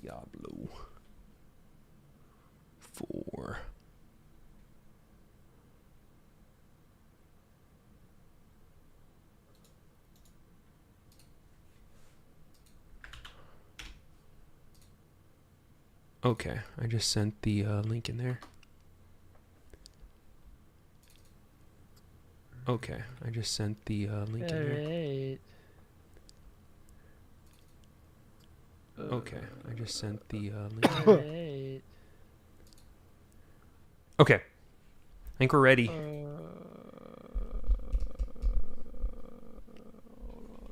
Diablo 4. Okay, I just sent the link in there. Okay, I just sent the link in there. Okay, I just sent the link in there. Alright. Okay, I think we're ready. Hold on,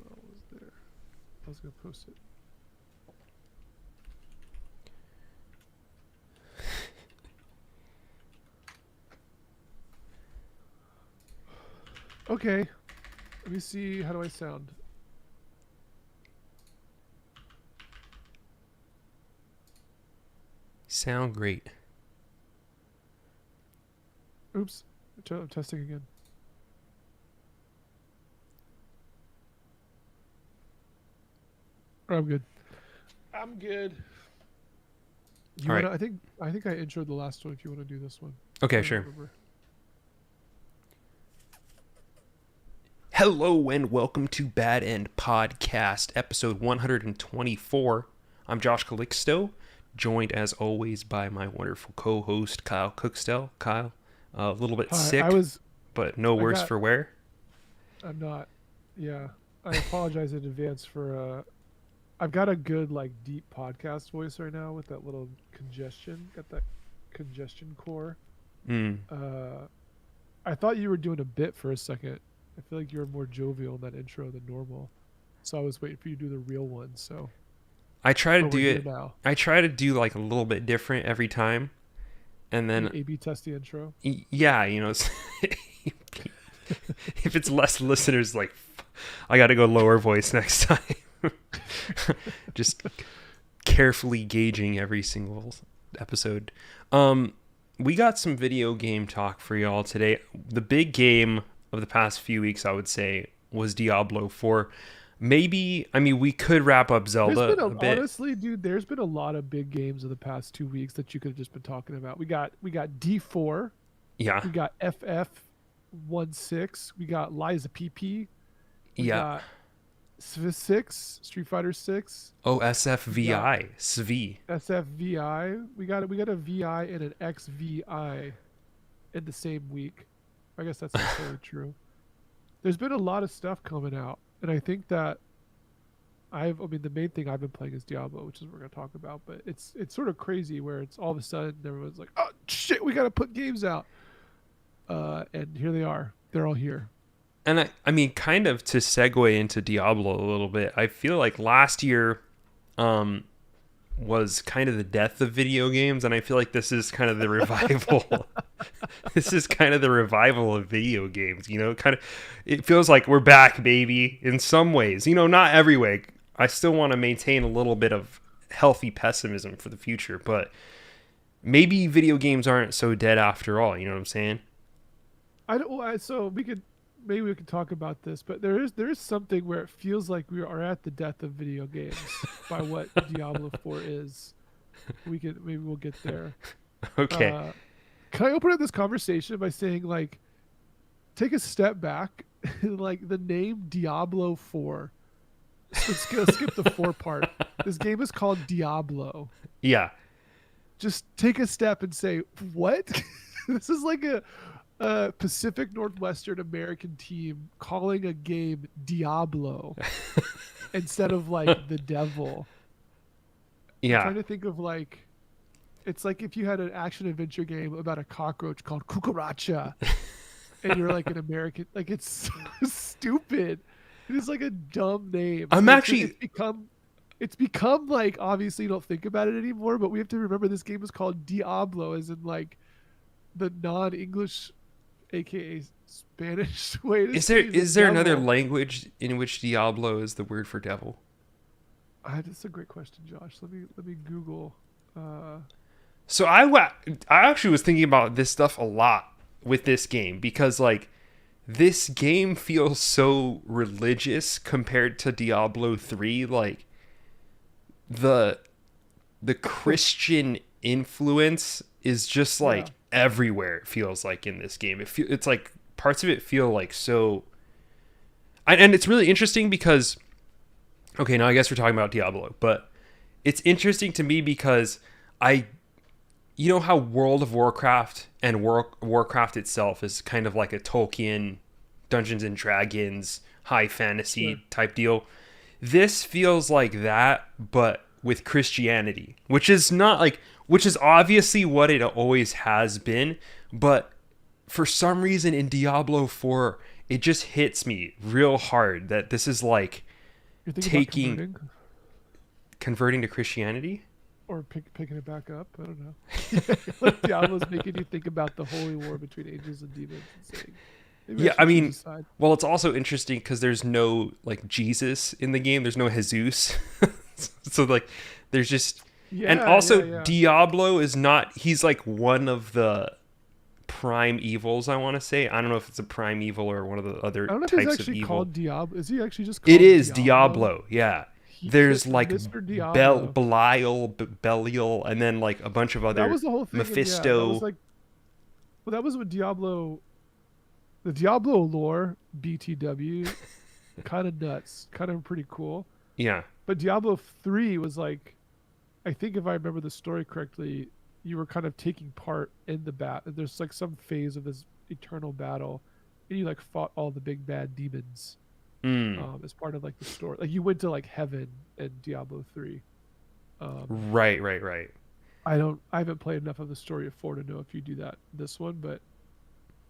I was there. I was gonna post it. Okay, let me see. How do I sound? Sound great. Oops, I'm testing again. I'm good. I'm good. You All wanna? right. I think I introed the last one. If you want to do this one. Okay, I don't sure. remember. Hello and welcome to Bad End Podcast, episode 124. I'm Josh Calixto, joined as always by my wonderful co-host Kyle Cookstell. Kyle, a little bit Hi, sick, but no worse for wear. I'm not. Yeah, I apologize in advance for. I've got a good deep podcast voice right now with that little congestion. Got that congestion core. Mm. I thought you were doing a bit for a second. I feel like you were more jovial in that intro than normal, so I was waiting for you to do the real one. So, I try to but we're do here it. now. I try to do like a little bit different every time, and You then A/B test the intro. yeah, if it's less listeners, like I got to go lower voice next time. Just carefully gauging every single episode. We got some video game talk for y'all today. The big game of the past few weeks, I would say, was Diablo 4. Maybe, I mean, we could wrap up Zelda a bit. Honestly, dude, there's been a lot of big games of the past 2 weeks that you could have just been talking about. We got D4, Yeah, we got FF 16, we got Liza PP, we yeah. got Six, Street Fighter 6, Oh, we got SFVI, SV. SFVI, we got a VI and an XVI in the same week. I guess that's not necessarily true. There's been a lot of stuff coming out, and I think that I mean, the main thing I've been playing is Diablo, which is what we're gonna talk about. But it's sort of crazy where it's all of a sudden everyone's like, "Oh shit, we gotta put games out," and here they are. They're all here. And I mean, kind of to segue into Diablo a little bit, I feel like last year was kind of the death of video games, and I feel like this is kind of the revival. This is kind of the revival of video games, kind of. It feels like we're back, baby, in some ways. Not every way. I still want to maintain a little bit of healthy pessimism for the future, but maybe video games aren't so dead after all. You know what I'm saying? I don't. So maybe we could talk about this, but there is something where it feels like we are at the death of video games by what Diablo 4 is. Maybe we'll get there. Okay. Can I open up this conversation by saying take a step back, the name Diablo 4. Let's skip the 4 part. This game is called Diablo. Yeah. Just take a step and say, what? This is like a Pacific Northwestern American team calling a game Diablo instead of the devil. Yeah. I'm trying to think of it's like if you had an action adventure game about a cockroach called Cucaracha and you're like an American, it's so stupid. It is like a dumb name. It's become obviously you don't think about it anymore, but we have to remember this game is called Diablo, as in the non-English, aka Spanish way to say Is there devil. another language in which Diablo is the word for devil? That's a great question, Josh. Let me Google. So I actually was thinking about this stuff a lot with this game because this game feels so religious compared to Diablo 3. The the Christian influence is just Yeah. like everywhere. It feels like in this game, it's like parts of it feel like so. And it's really interesting because okay, now I guess we're talking about Diablo, but it's interesting to me because I you know how World of Warcraft and Warcraft itself is kind of like a Tolkien Dungeons and Dragons high Sure. fantasy type deal. This feels like that, but with Christianity, which is not like, which is obviously what it always has been, but for some reason in Diablo 4, it just hits me real hard that this is like You're thinking about taking, converting converting to Christianity. or picking it back up. I don't know. Like Diablo's making you think about the holy war between angels and demons and saying maybe I Yeah, I should choose a mean, side. well, it's also interesting because there's no like Jesus in the game. There's no Jesus, so like there's just and Yeah, also yeah, yeah. Diablo is not. He's like one of the prime evils. I want to say. I don't know if it's a prime evil or one of the other I don't know if he's types of actually evil. called Diablo. Is he actually just It called is Diablo? Diablo. Yeah. He, There's like Mr. Diablo. Belial, Belial, and then like a bunch of That other was the whole thing, and yeah, that was Mephisto. like, well, that was what Diablo, the Diablo lore, BTW, kind of nuts, kind of pretty cool. Yeah. But Diablo 3 was like, I think if I remember the story correctly, you were kind of taking part in the There's like some phase of this eternal battle, and you like fought all the big bad demons Mm. as part of like the story. Like you went to like heaven in Diablo 3. Um, Right. Right. Right. I haven't played enough of the story of 4 to know if you do that this one, but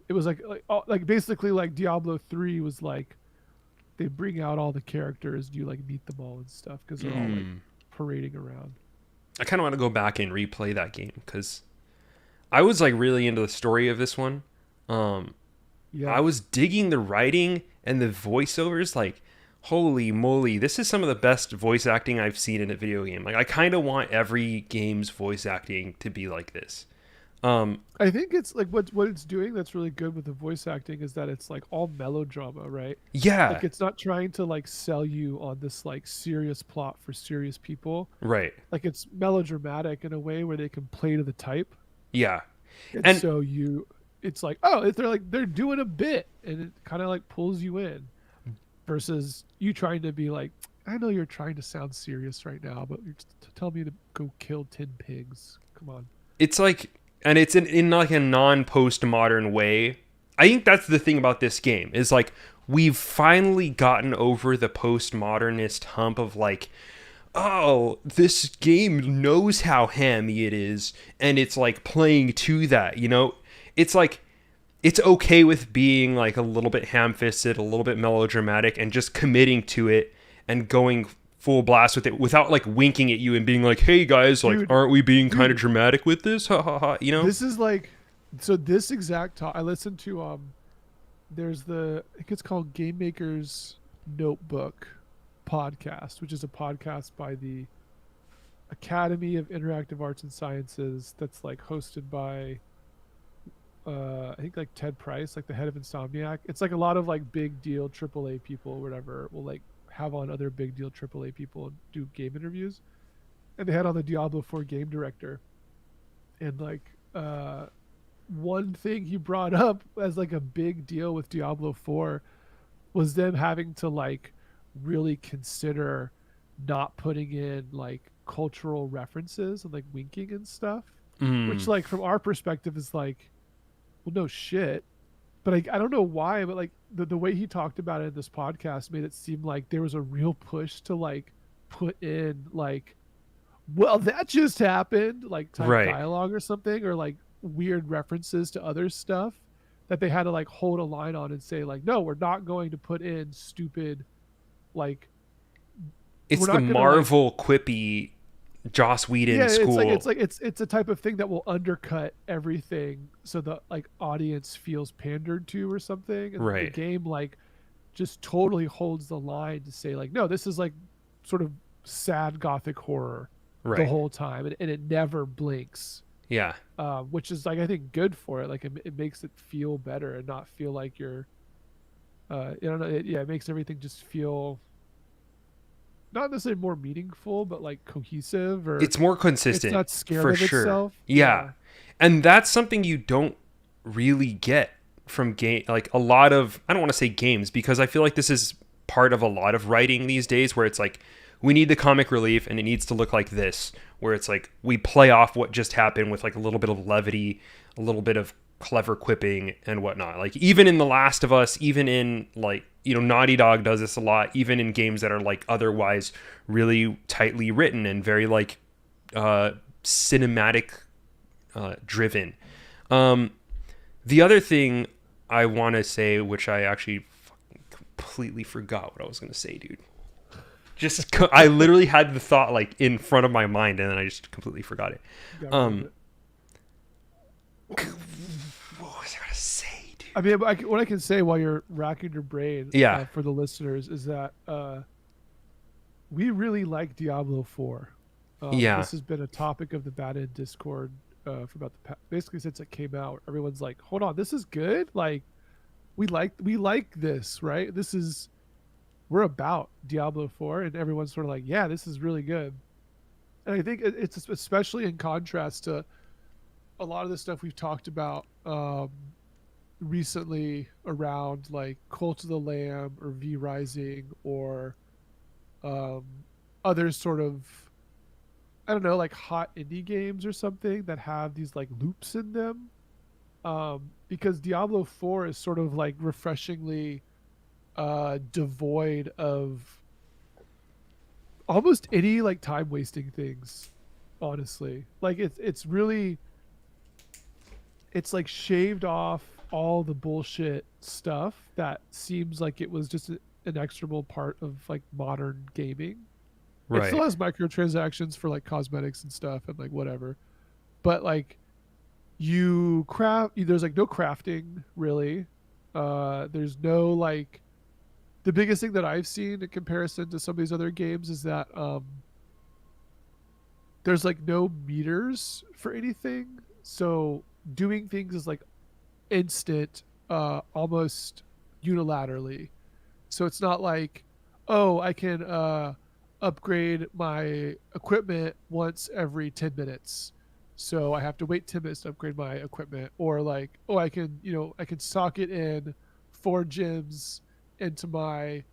it was like basically like Diablo 3 was like they bring out all the characters and you like meet them all and stuff because they're all like Mm. parading around. I kind of want to go back and replay that game because I was like really into the story of this one. Um, I Yeah. was digging the writing and the voiceovers. Like, holy moly, this is some of the best voice acting I've seen in a video game. Like, I kind of want every game's voice acting to be like this. Um, I think it's like what it's doing that's really good with the voice acting is that it's like all melodrama, right? yeah, Like it's not trying to like sell you on this like serious plot for serious people. right, Like it's melodramatic in a way where they can play to the type. yeah, And and so it's like, oh, they're doing a bit and it kind of like pulls you in versus you trying to be like, I know you're trying to sound serious right now, but you're tell me to go kill 10 pigs. Come on. it's like, and it's in like a non-postmodern way. I think that's the thing about this game is like we've finally gotten over the postmodernist hump of like, oh, this game knows how hammy it is, and it's like playing to that, you know? It's like, it's okay with being like a little bit ham fisted, a little bit melodramatic, and just committing to it and going full blast with it without like winking at you and being like, hey guys, like, Dude, aren't we being kind of dude, dramatic with this? Ha ha ha, you know? this is like so this exact talk I listened to there's I think it's called Game Maker's Notebook podcast, which is a podcast by the Academy of Interactive Arts and Sciences that's like hosted by I think like Ted Price, like the head of Insomniac. It's like a lot of like big deal AAA people or whatever will like have on other big deal AAA people and do game interviews. And they had on the Diablo 4 game director. And like one thing he brought up as like a big deal with Diablo 4 was them having to like really consider not putting in like cultural references and like winking and stuff, which Mm, like from our perspective is like, well, no shit. But I don't know why, but like the way he talked about it in this podcast made it seem like there was a real push to like put in like, well, that just happened, like type right. dialogue or something, or like weird references to other stuff that they had to like hold a line on and say like, no, we're not going to put in stupid like It's we're the not gonna like Marvel quippy Joss yeah Whedon it's school. like it's a type of thing that will undercut everything so the like audience feels pandered to or something, and the Right, game like just totally holds the line to say like, no, this is like sort of sad gothic horror the right. whole time, and it never blinks, Yeah. which is like I think good for it. Like it makes it feel better and not feel like you're, I don't know, yeah, it makes everything just feel not necessarily more meaningful, but like cohesive, or It's more it's consistent not scared for of sure. itself. Yeah. Yeah. And that's something you don't really get from game, like a lot of, I don't want to say games, because I feel like this is part of a lot of writing these days, where it's like we need the comic relief and it needs to look like this, where it's like we play off what just happened with like a little bit of levity, a little bit of clever quipping and whatnot. Like even in The Last of Us, even in like, you know, Naughty Dog does this a lot, even in games that are like otherwise really tightly written and very like cinematic driven. Um, the other thing I want to say, which I actually completely forgot what I was going to say, dude. Just I literally had the thought like in front of my mind, and then I just completely forgot it. Got rid of Um, it. what was I going to say, dude? I mean, what I can say while you're racking your brain Yeah, for the listeners is that we really like Diablo 4. yeah, This has been a topic of the Bad End Discord for about basically since it came out. Everyone's like, "Hold on, this is good. Like, we like this, right? This is we're about Diablo 4," and everyone's sort of like, "Yeah, this is really good." And I think it's especially in contrast to a lot of the stuff we've talked about recently around like Cult of the Lamb or V Rising or um, other sort of, I don't know, like hot indie games or something that have these like loops in them. Because Diablo 4 is sort of like refreshingly devoid of almost any like time wasting things, honestly. Like it's really, it's like shaved off all the bullshit stuff that seems like it was just an inexorable part of like modern gaming. It still right. has microtransactions for like cosmetics and stuff and like whatever. But like you craft, there's like no crafting really. There's no like, the biggest thing that I've seen in comparison to some of these other games is that there's like no meters for anything. So doing things is like instant, almost unilaterally. So it's not like, oh, I can upgrade my equipment once every 10 minutes. So I have to wait 10 minutes to upgrade my equipment. Or like, oh, I can, I can socket in 4 gems into my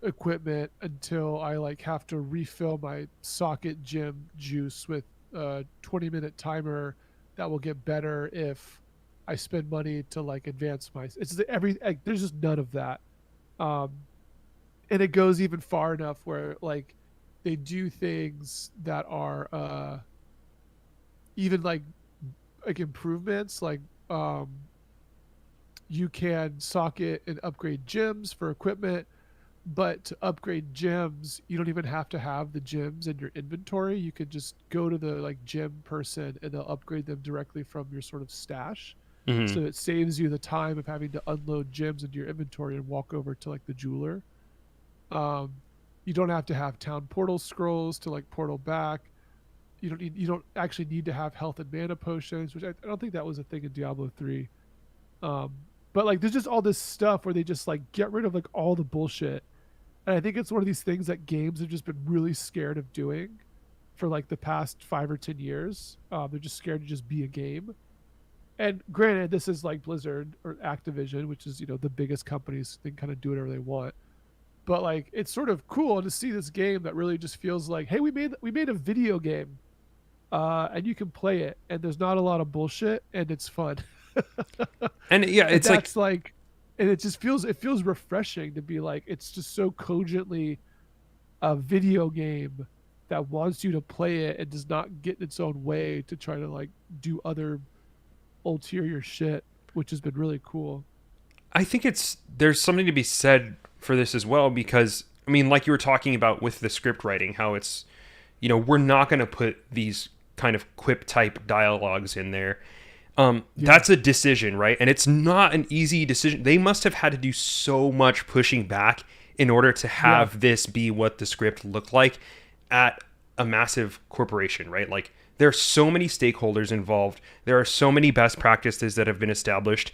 equipment until I like have to refill my socket gem juice with a 20-minute timer that will get better if I spend money to like advance my, it's every like, there's just none of that. Um and it goes even far enough where like they do things that are even like improvements like um you can socket and upgrade gems for equipment, but to upgrade gems you don't even have to have the gems in your inventory. You could just go to the like gem person and they'll upgrade them directly from your sort of stash, Hmm. so it saves you the time of having to unload gems into your inventory and walk over to like the jeweler. um, you don't have to have town portal scrolls to like portal back. You don't actually need to have health and mana potions, which I don't think that was a thing in Diablo 3. um, but like there's just all this stuff where they just like get rid of like all the bullshit. And I think it's one of these things that games have just been really scared of doing for like the past 5 or 10 years. They're just scared to just be a game. And granted, this is like Blizzard or Activision, which is, the biggest companies. They can kind of do whatever they want. But like, it's sort of cool to see this game that really just feels like, hey, we made a video game, and you can play it, and there's not a lot of bullshit, and it's fun. And yeah, And it's like that's like, and it feels refreshing to be like, it's just so cogently a video game that wants you to play it and does not get in its own way to try to like do other ulterior shit, which has been really cool. I think it's there's something to be said for this as well, because I mean, like you were talking about with the script writing, how it's, we're not going to put these kind of quip type dialogues in there. Yeah. That's a decision, right? And it's not an easy decision. They must have had to do so much pushing back in order to Yeah. have this be what the script looked like at a massive corporation, right? Like there are so many stakeholders involved. There are so many best practices that have been established.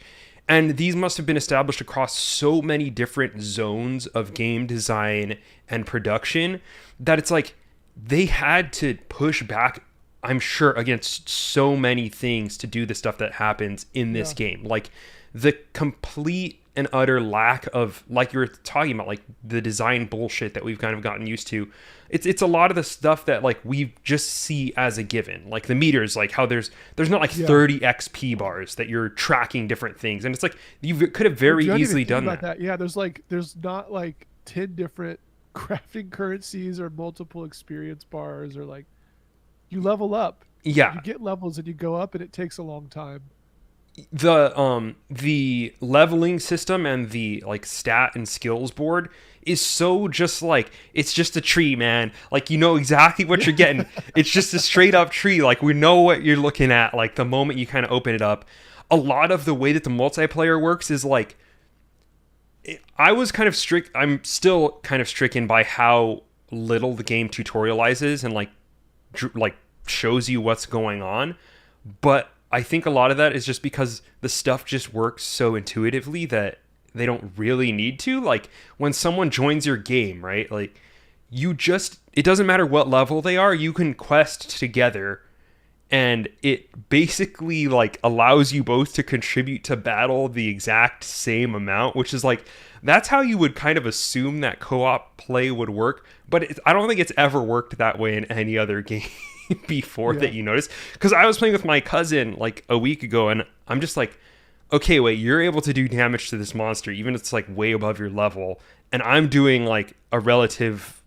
And these must have been established across so many different zones of game design and production that it's like they had to push back, I'm sure, against so many things to do the stuff that happens in this Yeah. game. Like the complete and utter lack of, like you were talking about, like the design bullshit that we've kind of gotten used to. It's a lot of the stuff that like we just see as a given, like the meters, like how there's not like Yeah. 30 XP bars that you're tracking different things, and it's like you could have Oh, very dude, I didn't even easily think done about that. that. Yeah, there's not like 10 different crafting currencies or multiple experience bars or like you level up. Yeah, You get levels and you go up and it takes a long time. the leveling system and the like stat and skills board is so just like it's just a tree, man. Like you know exactly what you're getting. It's just a straight up tree. Like we know what you're looking at. Like the moment you kind of open it up, a lot of the way that the multiplayer works is like I was kind of strict. I'm still kind of stricken by how little the game tutorializes and like shows you what's going on. But I think a lot of that is just because the stuff just works so intuitively that they don't really need to. Like when someone joins your game, right? Like you just it doesn't matter what level they are, you can quest together and it basically like allows you both to contribute to battle the exact same amount, which is like that's how you would kind of assume that co-op play would work, but I don't think it's ever worked that way in any other game before Yeah. that you notice, because I was playing with my cousin like a week ago and I'm just like, okay, wait, you're able to do damage to this monster even if it's like way above your level, and I'm doing like a relative,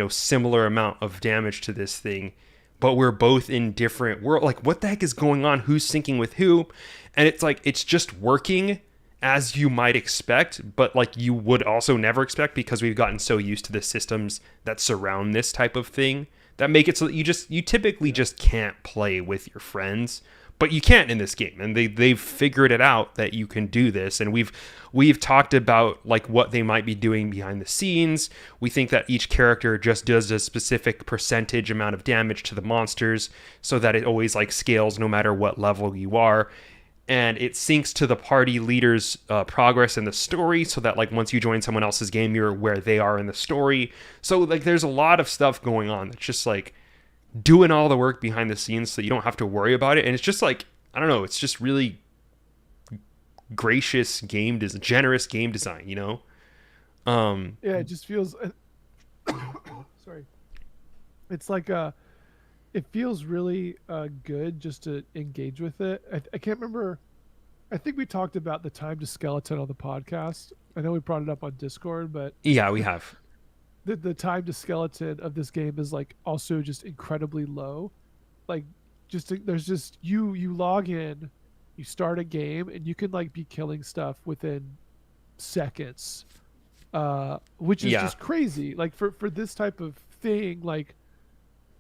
similar amount of damage to this thing, but we're both in different world. Like, what the heck is going on? Who's syncing with who? And it's like it's just working as you might expect, but like you would also never expect because we've gotten so used to the systems that surround this type of thing that make it so that you typically just can't play with your friends, but you can't in this game, and they've figured it out that you can do this, and we've talked about like what they might be doing behind the scenes. We think that each character just does a specific percentage amount of damage to the monsters so that it always like scales no matter what level you are, and it syncs to the party leader's progress in the story so that like once you join someone else's game you're where they are in the story. So like there's a lot of stuff going on that's just like doing all the work behind the scenes so you don't have to worry about it, and it's just like I don't know, it's just really gracious game design, generous game design. Yeah, it just feels sorry. It's like it feels really good just to engage with it. I can't remember. I think we talked about the time to skeleton on the podcast. I know we brought it up on Discord, but Yeah, we have. the time to skeleton of this game is like also just incredibly low. Like there's just you log in, you start a game, and you can like be killing stuff within seconds, which is Yeah. just crazy. Like for this type of thing, like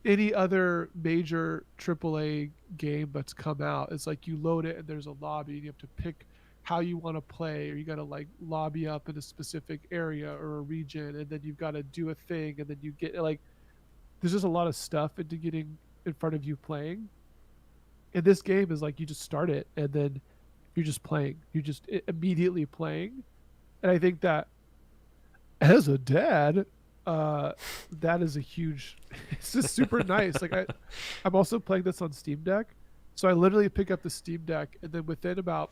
any other major AAA game that's come out, it's like you load it and there's a lobby and you have to pick how you want to play, or you got to like lobby up in a specific area or a region, and then you've got to do a thing, and then you get like there's just a lot of stuff into getting in front of you playing. And this game is like you just start it and then you're just playing. You're just immediately playing. And I think that as a dad, uh, that is a huge. It's just super nice. Like I'm also playing this on Steam Deck, so I literally pick up the Steam Deck and then within about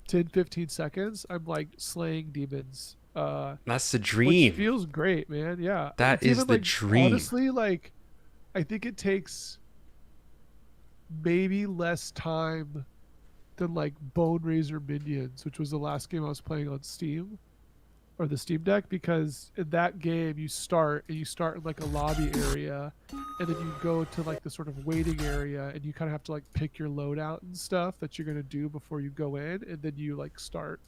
10-15 seconds, I'm like slaying demons. That's the Which dream. feels great, man. Yeah, That it's is even the like dream. honestly, like I think it takes maybe less time than like Bone Razor Minions, which was the last game I was playing on Steam or the Steam Deck, because in that game you start in like a lobby area, and then you go to like the sort of waiting area, and you kind of have to like pick your loadout and stuff that you're gonna do before you go in, and then you like start.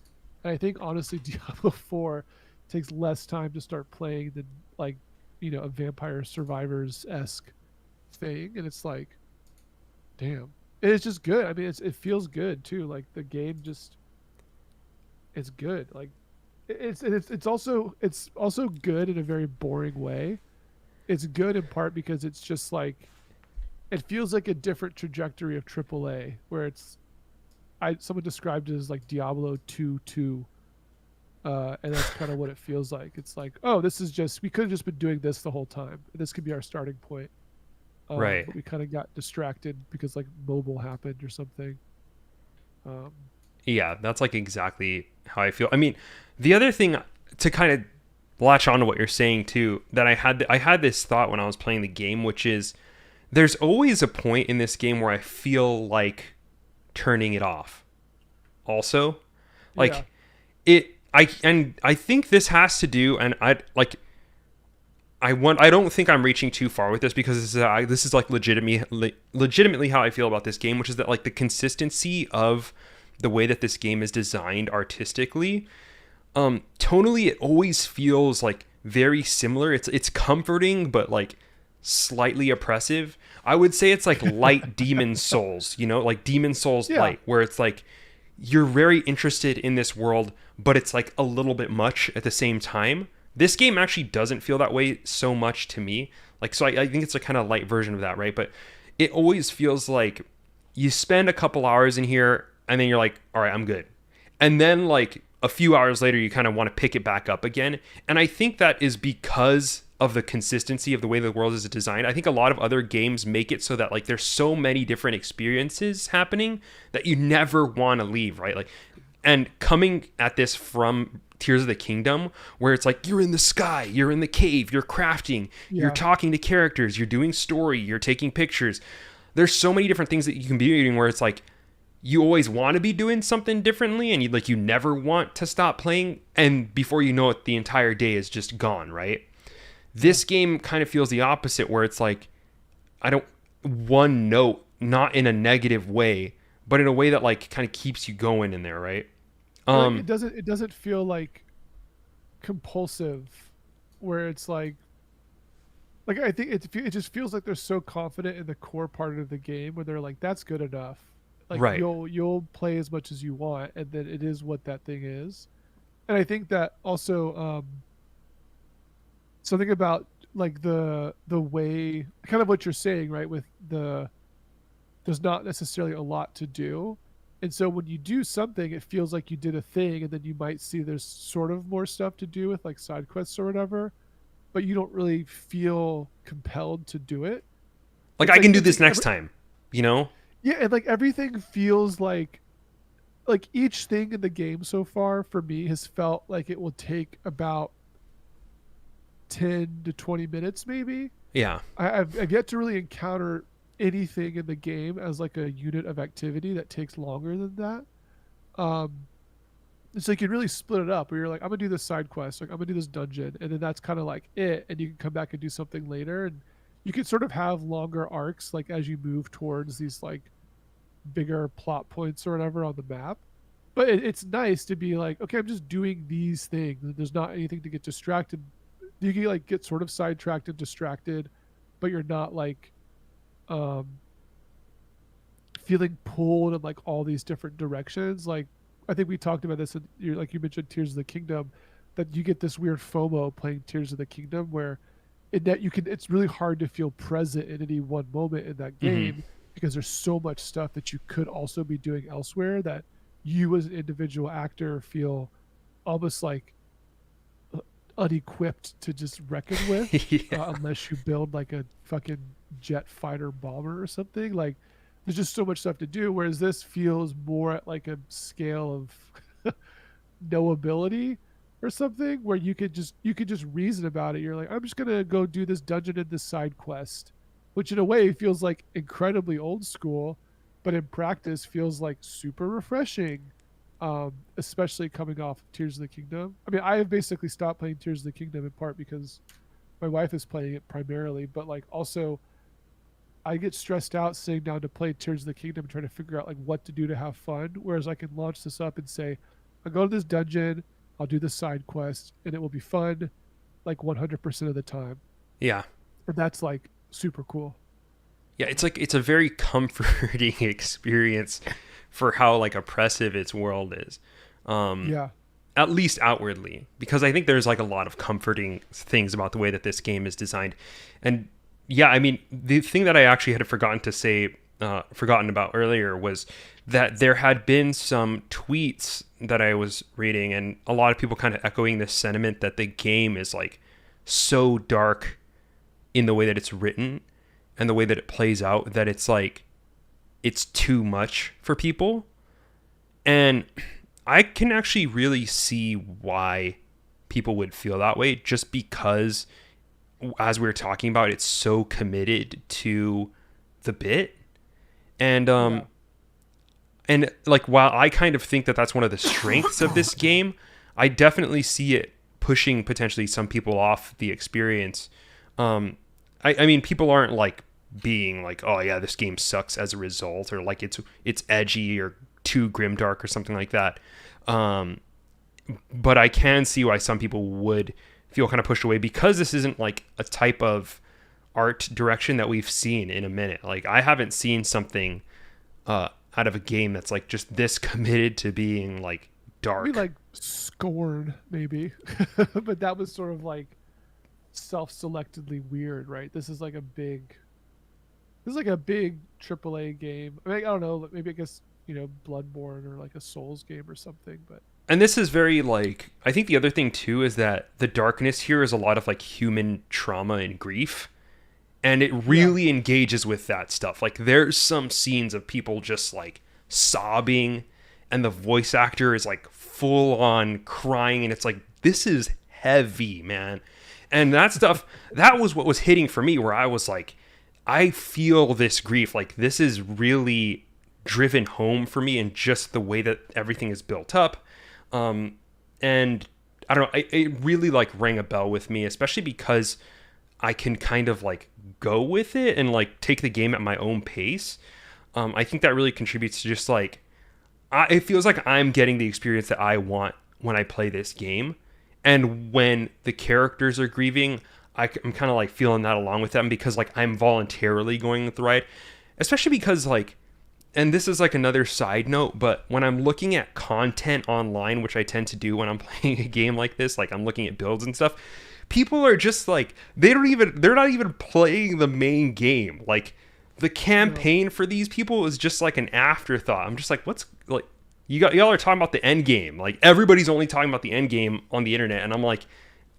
And I think honestly, Diablo 4 takes less time to start playing than like a Vampire Survivors esque thing, and it's like, damn, it's just good. I mean, it feels good too. Like the game just it's good. Like it's also good in a very boring way. It's good in part because it's just like it feels like a different trajectory of AAA, where it's someone described it as like Diablo 2 2. And that's kind of what it feels like. It's like, oh, this is just, we could have just been doing this the whole time. This could be our starting point. Right. But we kind of got distracted because like mobile happened or something. Um, Yeah, that's like exactly how I feel. I mean, the other thing to kind of latch on to what you're saying too, that I had this thought when I was playing the game, which is there's always a point in this game where I feel like turning it off. Also, yeah, like I think this has to do, and I don't think I'm reaching too far with this, because this is like legitimately how I feel about this game, which is that like the consistency of the way that this game is designed artistically, tonally it always feels like very similar. It's comforting but like slightly oppressive. I would say it's like light Demon Souls, like Demon Souls yeah, light, where it's like you're very interested in this world, but it's like a little bit much at the same time. This game actually doesn't feel that way so much to me. Like, so I think it's a kind of light version of that, right? But it always feels like you spend a couple hours in here and then you're like, all right, I'm good. And then like a few hours later, you kind of want to pick it back up again. And I think that is because of the consistency of the way the world is designed. I think a lot of other games make it so that like there's so many different experiences happening that you never want to leave, right? Like, and coming at this from Tears of the Kingdom, where it's like you're in the sky, you're in the cave, you're crafting, you're yeah. talking to characters, you're doing story, you're taking pictures. There's so many different things that you can be doing where it's like you always want to be doing something differently, and you never want to stop playing, and before you know it, the entire day is just gone, right? This game kind of feels the opposite, where it's like I don't one note, not in a negative way, but in a way that like kind of keeps you going in there, right? Like Um, it doesn't feel like compulsive, where it's like I think it just feels like they're so confident in the core part of the game where they're like, that's good enough. Like right. you'll play as much as you want, and then it is what that thing is. And I think that also something about like the way, kind of what you're saying, right? With there's not necessarily a lot to do. And so when you do something, it feels like you did a thing, and then you might see there's sort of more stuff to do with like side quests or whatever, but you don't really feel compelled to do it. Like It's I like can do this next time, you know? yeah, and like everything feels like each thing in the game so far for me has felt like it will take about 10 to 20 minutes maybe. Yeah. I've yet to really encounter anything in the game as like a unit of activity that takes longer than that. Um, so you can really split it up where you're like, I'm gonna do this side quest, like I'm gonna do this dungeon, and then that's kind of like it, and you can come back and do something later, and you can sort of have longer arcs like as you move towards these like bigger plot points or whatever on the map. But it's nice to be like, okay, I'm just doing these things. There's not anything to get distracted. You can like get sort of sidetracked and distracted, but you're not like um feeling pulled in like all these different directions. Like I think we talked about this, and you like you mentioned Tears of the Kingdom, that you get this weird FOMO playing Tears of the Kingdom where in that you can, it's really hard to feel present in any one moment in that Hmm. game because there's so much stuff that you could also be doing elsewhere that you as an individual actor feel almost like unequipped to just reckon with, Yeah. unless you build like a fucking jet fighter bomber or something. Like there's just so much stuff to do, whereas this feels more at like a scale of knowability or something where you could just reason about it. You're like, I'm just gonna go do this dungeon and this side quest, which in a way feels like incredibly old school, but in practice feels like super refreshing. Especially coming off of Tears of the Kingdom. I mean, I have basically stopped playing Tears of the Kingdom in part because my wife is playing it primarily, but like also I get stressed out sitting down to play Tears of the Kingdom and trying to figure out like what to do to have fun. Whereas I can launch this up and say, I'll go to this dungeon, I'll do the side quest, and it will be fun like 100% of the time. Yeah. And that's like super cool. Yeah, it's like it's a very comforting experience for how like oppressive its world is. Um Yeah. at least outwardly, because I think there's like a lot of comforting things about the way that this game is designed. And yeah, I mean, the thing that I actually had forgotten to say forgotten about earlier was that there had been some tweets that I was reading, and a lot of people kind of echoing this sentiment that the game is like so dark in the way that it's written and the way that it plays out that it's like it's too much for people. And I can actually really see why people would feel that way, just because, as we were talking about, it's so committed to the bit. And Yeah. and like, while I kind of think that that's one of the strengths of this game, I definitely see it pushing potentially some people off the experience. I mean, people aren't like being like, oh yeah, this game sucks as a result, or like it's edgy or too grimdark or something like that. Um, but I can see why some people would feel kind of pushed away, because this isn't like a type of art direction that we've seen in a minute. Like, I haven't seen something out of a game that's like just this committed to being like I mean, dark. like Scorn maybe, but that was sort of like self-selectedly weird, right? This is like a big AAA game. I mean, I don't know, maybe I guess Bloodborne or like a Souls game or something, but And this is very like, I think the other thing too is that the darkness here is a lot of like human trauma and grief, and it yeah, really engages with that stuff. Like, there's some scenes of people just like sobbing, and the voice actor is like full on crying, and it's like, this is heavy, man. And that stuff, that was what was hitting for me, where I was like, I feel this grief. Like, this is really driven home for me, and just the way that everything is built up. And I don't know, it really like rang a bell with me, especially because I can kind of like go with it and like take the game at my own pace. I think that really contributes to just like, it feels like I'm getting the experience that I want when I play this game. And when the characters are grieving, I'm kind of like feeling that along with them, because like I'm voluntarily going with the ride, especially because like, and this is like another side note, but when I'm looking at content online, which I tend to do when I'm playing a game like this, like I'm looking at builds and stuff, people are just like, they're not even playing the main game. Like, the no, campaign for these people is just like an afterthought. I'm just like, what's like, y'all are talking about the end game. Like, everybody's only talking about the end game on the internet, and I'm like,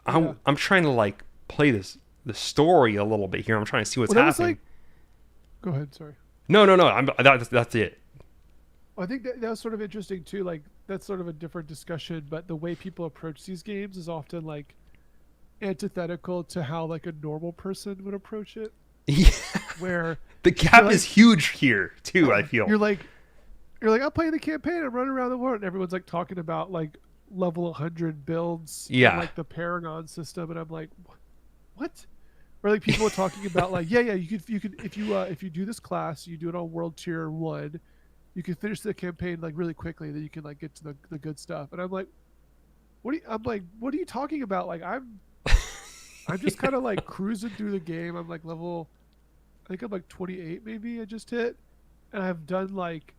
yeah. I'm trying to like play the story a little bit here. I'm trying to see what's Well, that was happening. like, go ahead, sorry. No. That's it. I think that was sort of interesting too. Like that's sort of a different discussion, but the way people approach these games is often like antithetical to how like a normal person would approach it. Yeah. Where The you're gap is like, huge here too, I feel. you're like, you're like, I'm playing the campaign. I'm running around the world, and everyone's like talking about like level 100 builds and Yeah. like the Paragon system, and I'm like, what? Or like people are talking about like, yeah, you could if you do this class, you do it on World Tier 1, you can finish the campaign like really quickly, then you can like get to the good stuff. And I'm like, I'm like, what are you talking about? Like I'm just kind of like cruising through the game. I'm like level, I think I'm like 28 maybe I just hit, and I've done like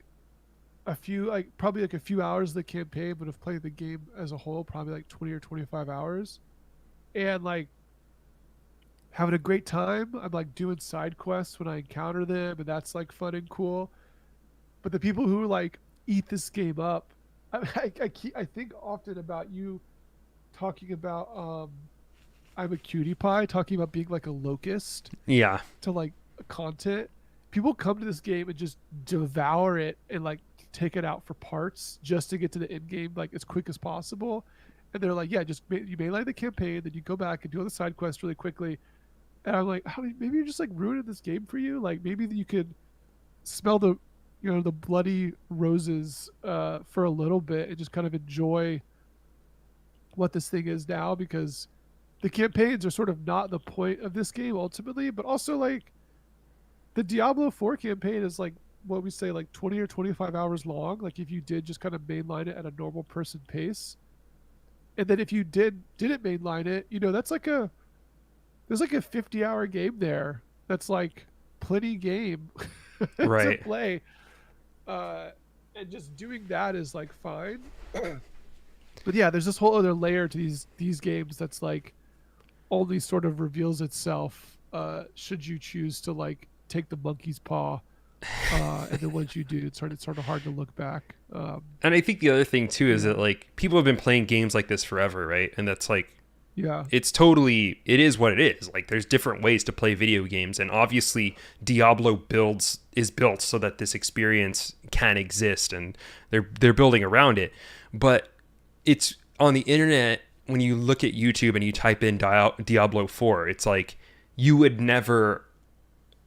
a few, like probably like a few hours of the campaign, but have played the game as a whole probably like 20 or 25 hours, and like having a great time. I'm like doing side quests when I encounter them, and that's like fun and cool. But the people who like eat this game up, I think often about you talking about I'm a cutie pie, talking about being like a locust Yeah. to like content. People come to this game and just devour it and like take it out for parts just to get to the end game like as quick as possible. And they're like, yeah, just you mainline the campaign, then you go back and do all the side quests really quickly. And I'm like, maybe you're just like ruining this game for you. Like maybe you could smell the the bloody roses for a little bit and just kind of enjoy what this thing is now, because the campaigns are sort of not the point of this game ultimately, but also like the Diablo 4 campaign is like what we say like 20 or 25 hours long, like if you did just kind of mainline it at a normal person pace. And then if you didn't mainline it, that's like there's like a 50-hour game there that's like plenty game to Right. play. uh and just doing that is like fine. But yeah, there's this whole other layer to these games that's like only sort of reveals itself should you choose to like take the monkey's paw And then once you do, it's sort of hard to look back. And I think the other thing too is Yeah, that like people have been playing games like this forever, right? And that's like yeah, it is what it is. Like there's different ways to play video games, and obviously Diablo is built so that this experience can exist, and they're building around it. But it's on the internet when you look at YouTube and you type in Diablo 4, it's like you would never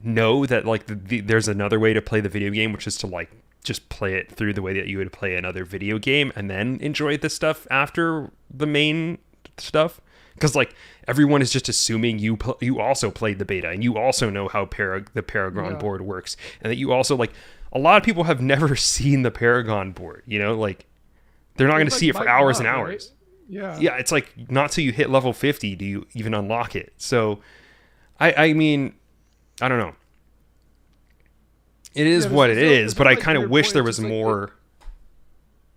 know that like there's another way to play the video game, which is to like just play it through the way that you would play another video game and then enjoy the stuff after the main stuff. Because like everyone is just assuming you also played the beta and you also know how the Paragon yeah. board works, and that you also like a lot of people have never seen the Paragon board. You know, like they're not going They to like see it for might hours and not, right? hours. Yeah. Yeah, it's like not till you hit level 50 do you even unlock it. So I mean, I don't know. It is Yeah, what it is, there's but no I like kind of weird wish point. there It's was just like it. more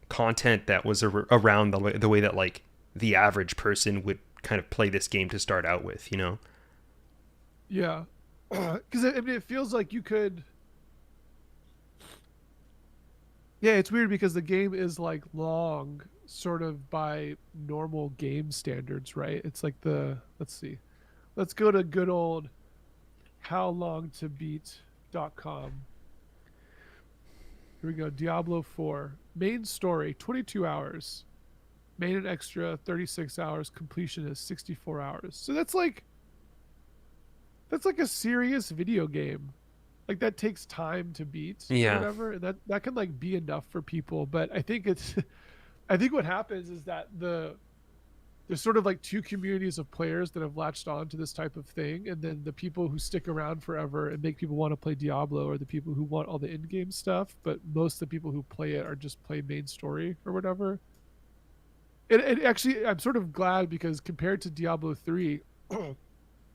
content that was around the way that like the average person would kind of play this game to start out with, you know? Yeah, because I mean, it feels like you could. Yeah, it's weird because the game is like long, sort of by normal game standards, right? It's like the let's see, let's go to good old howlongtobeat.com. Here we go. Diablo 4 main story 22 hours, main and extra 36 hours, completion is 64 hours. So that's like a serious video game. Like that takes time to beat or Yeah. whatever. And that can like be enough for people. But I think it's I think what happens is that there's sort of like two communities of players that have latched on to this type of thing, and then the people who stick around forever and make people want to play Diablo are the people who want all the in-game stuff, but most of the people who play it are just play main story or whatever. It actually, I'm sort of glad because compared to Diablo 3,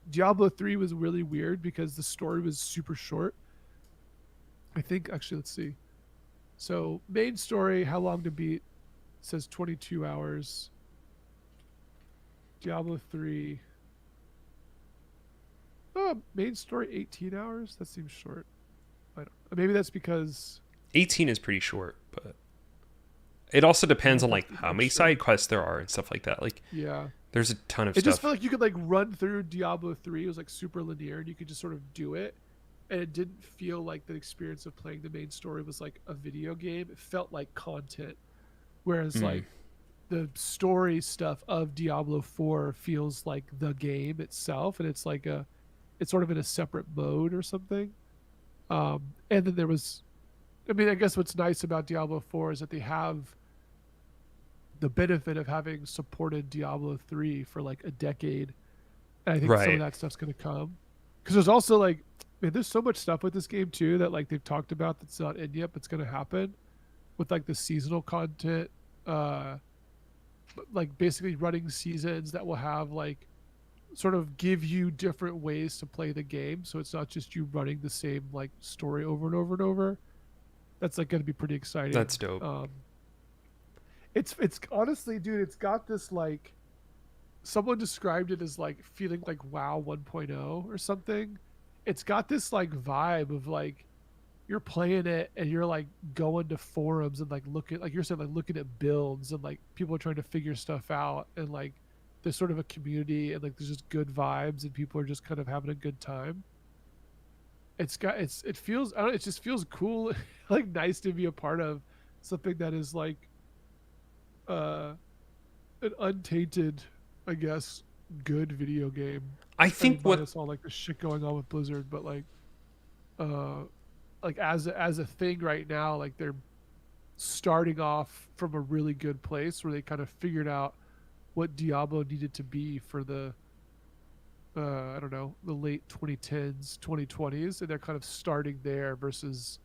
Diablo 3 was really weird because the story was super short. I think actually, let's see. So main story, how long to beat, says 22 hours. Diablo 3, oh, main story 18 hours. That seems short. I don't. Maybe that's because 18 is pretty short, but it also I depends wonder on if that's like the how many extra. side quests there are and stuff like that. Like Yeah, there's a ton of it just stuff. felt like you could like run through Diablo 3. It was like super linear, and you could just sort of do it, and it didn't feel like the experience of playing the main story was like a video game. It felt like content, whereas Mm. like the story stuff of Diablo 4 feels like the game itself, and it's sort of in a separate mode or something. And then there was, I mean, I guess what's nice about Diablo 4 is that they have the benefit of having supported Diablo 3 for like a decade. And I think some of Right. that stuff's going to come. Because there's also like, man, there's so much stuff with this game too that like they've talked about that's not in yet, but's going to happen with like the seasonal content. Uh, like basically running seasons that will have like sort of give you different ways to play the game. So it's not just you running the same like story over and over and over. That's like going to be pretty exciting. That's dope. It's honestly, dude, it's got this like someone described it as like feeling like WoW 1.0 or something. It's got this like vibe of like you're playing it and you're like going to forums and like looking like you're saying like looking at builds and like people are trying to figure stuff out and like there's sort of a community and like there's just good vibes and people are just kind of having a good time. It feels I don't know, it just feels cool like nice to be a part of something that is like uh an untainted, I guess, good video game. I I think mean, what minus all like the shit going on with Blizzard, but uh, like as a thing right now, like they're starting off from a really good place where they kind of figured out what Diablo needed to be for the I don't know the late 2010s, 2020s, and they're kind of starting there versus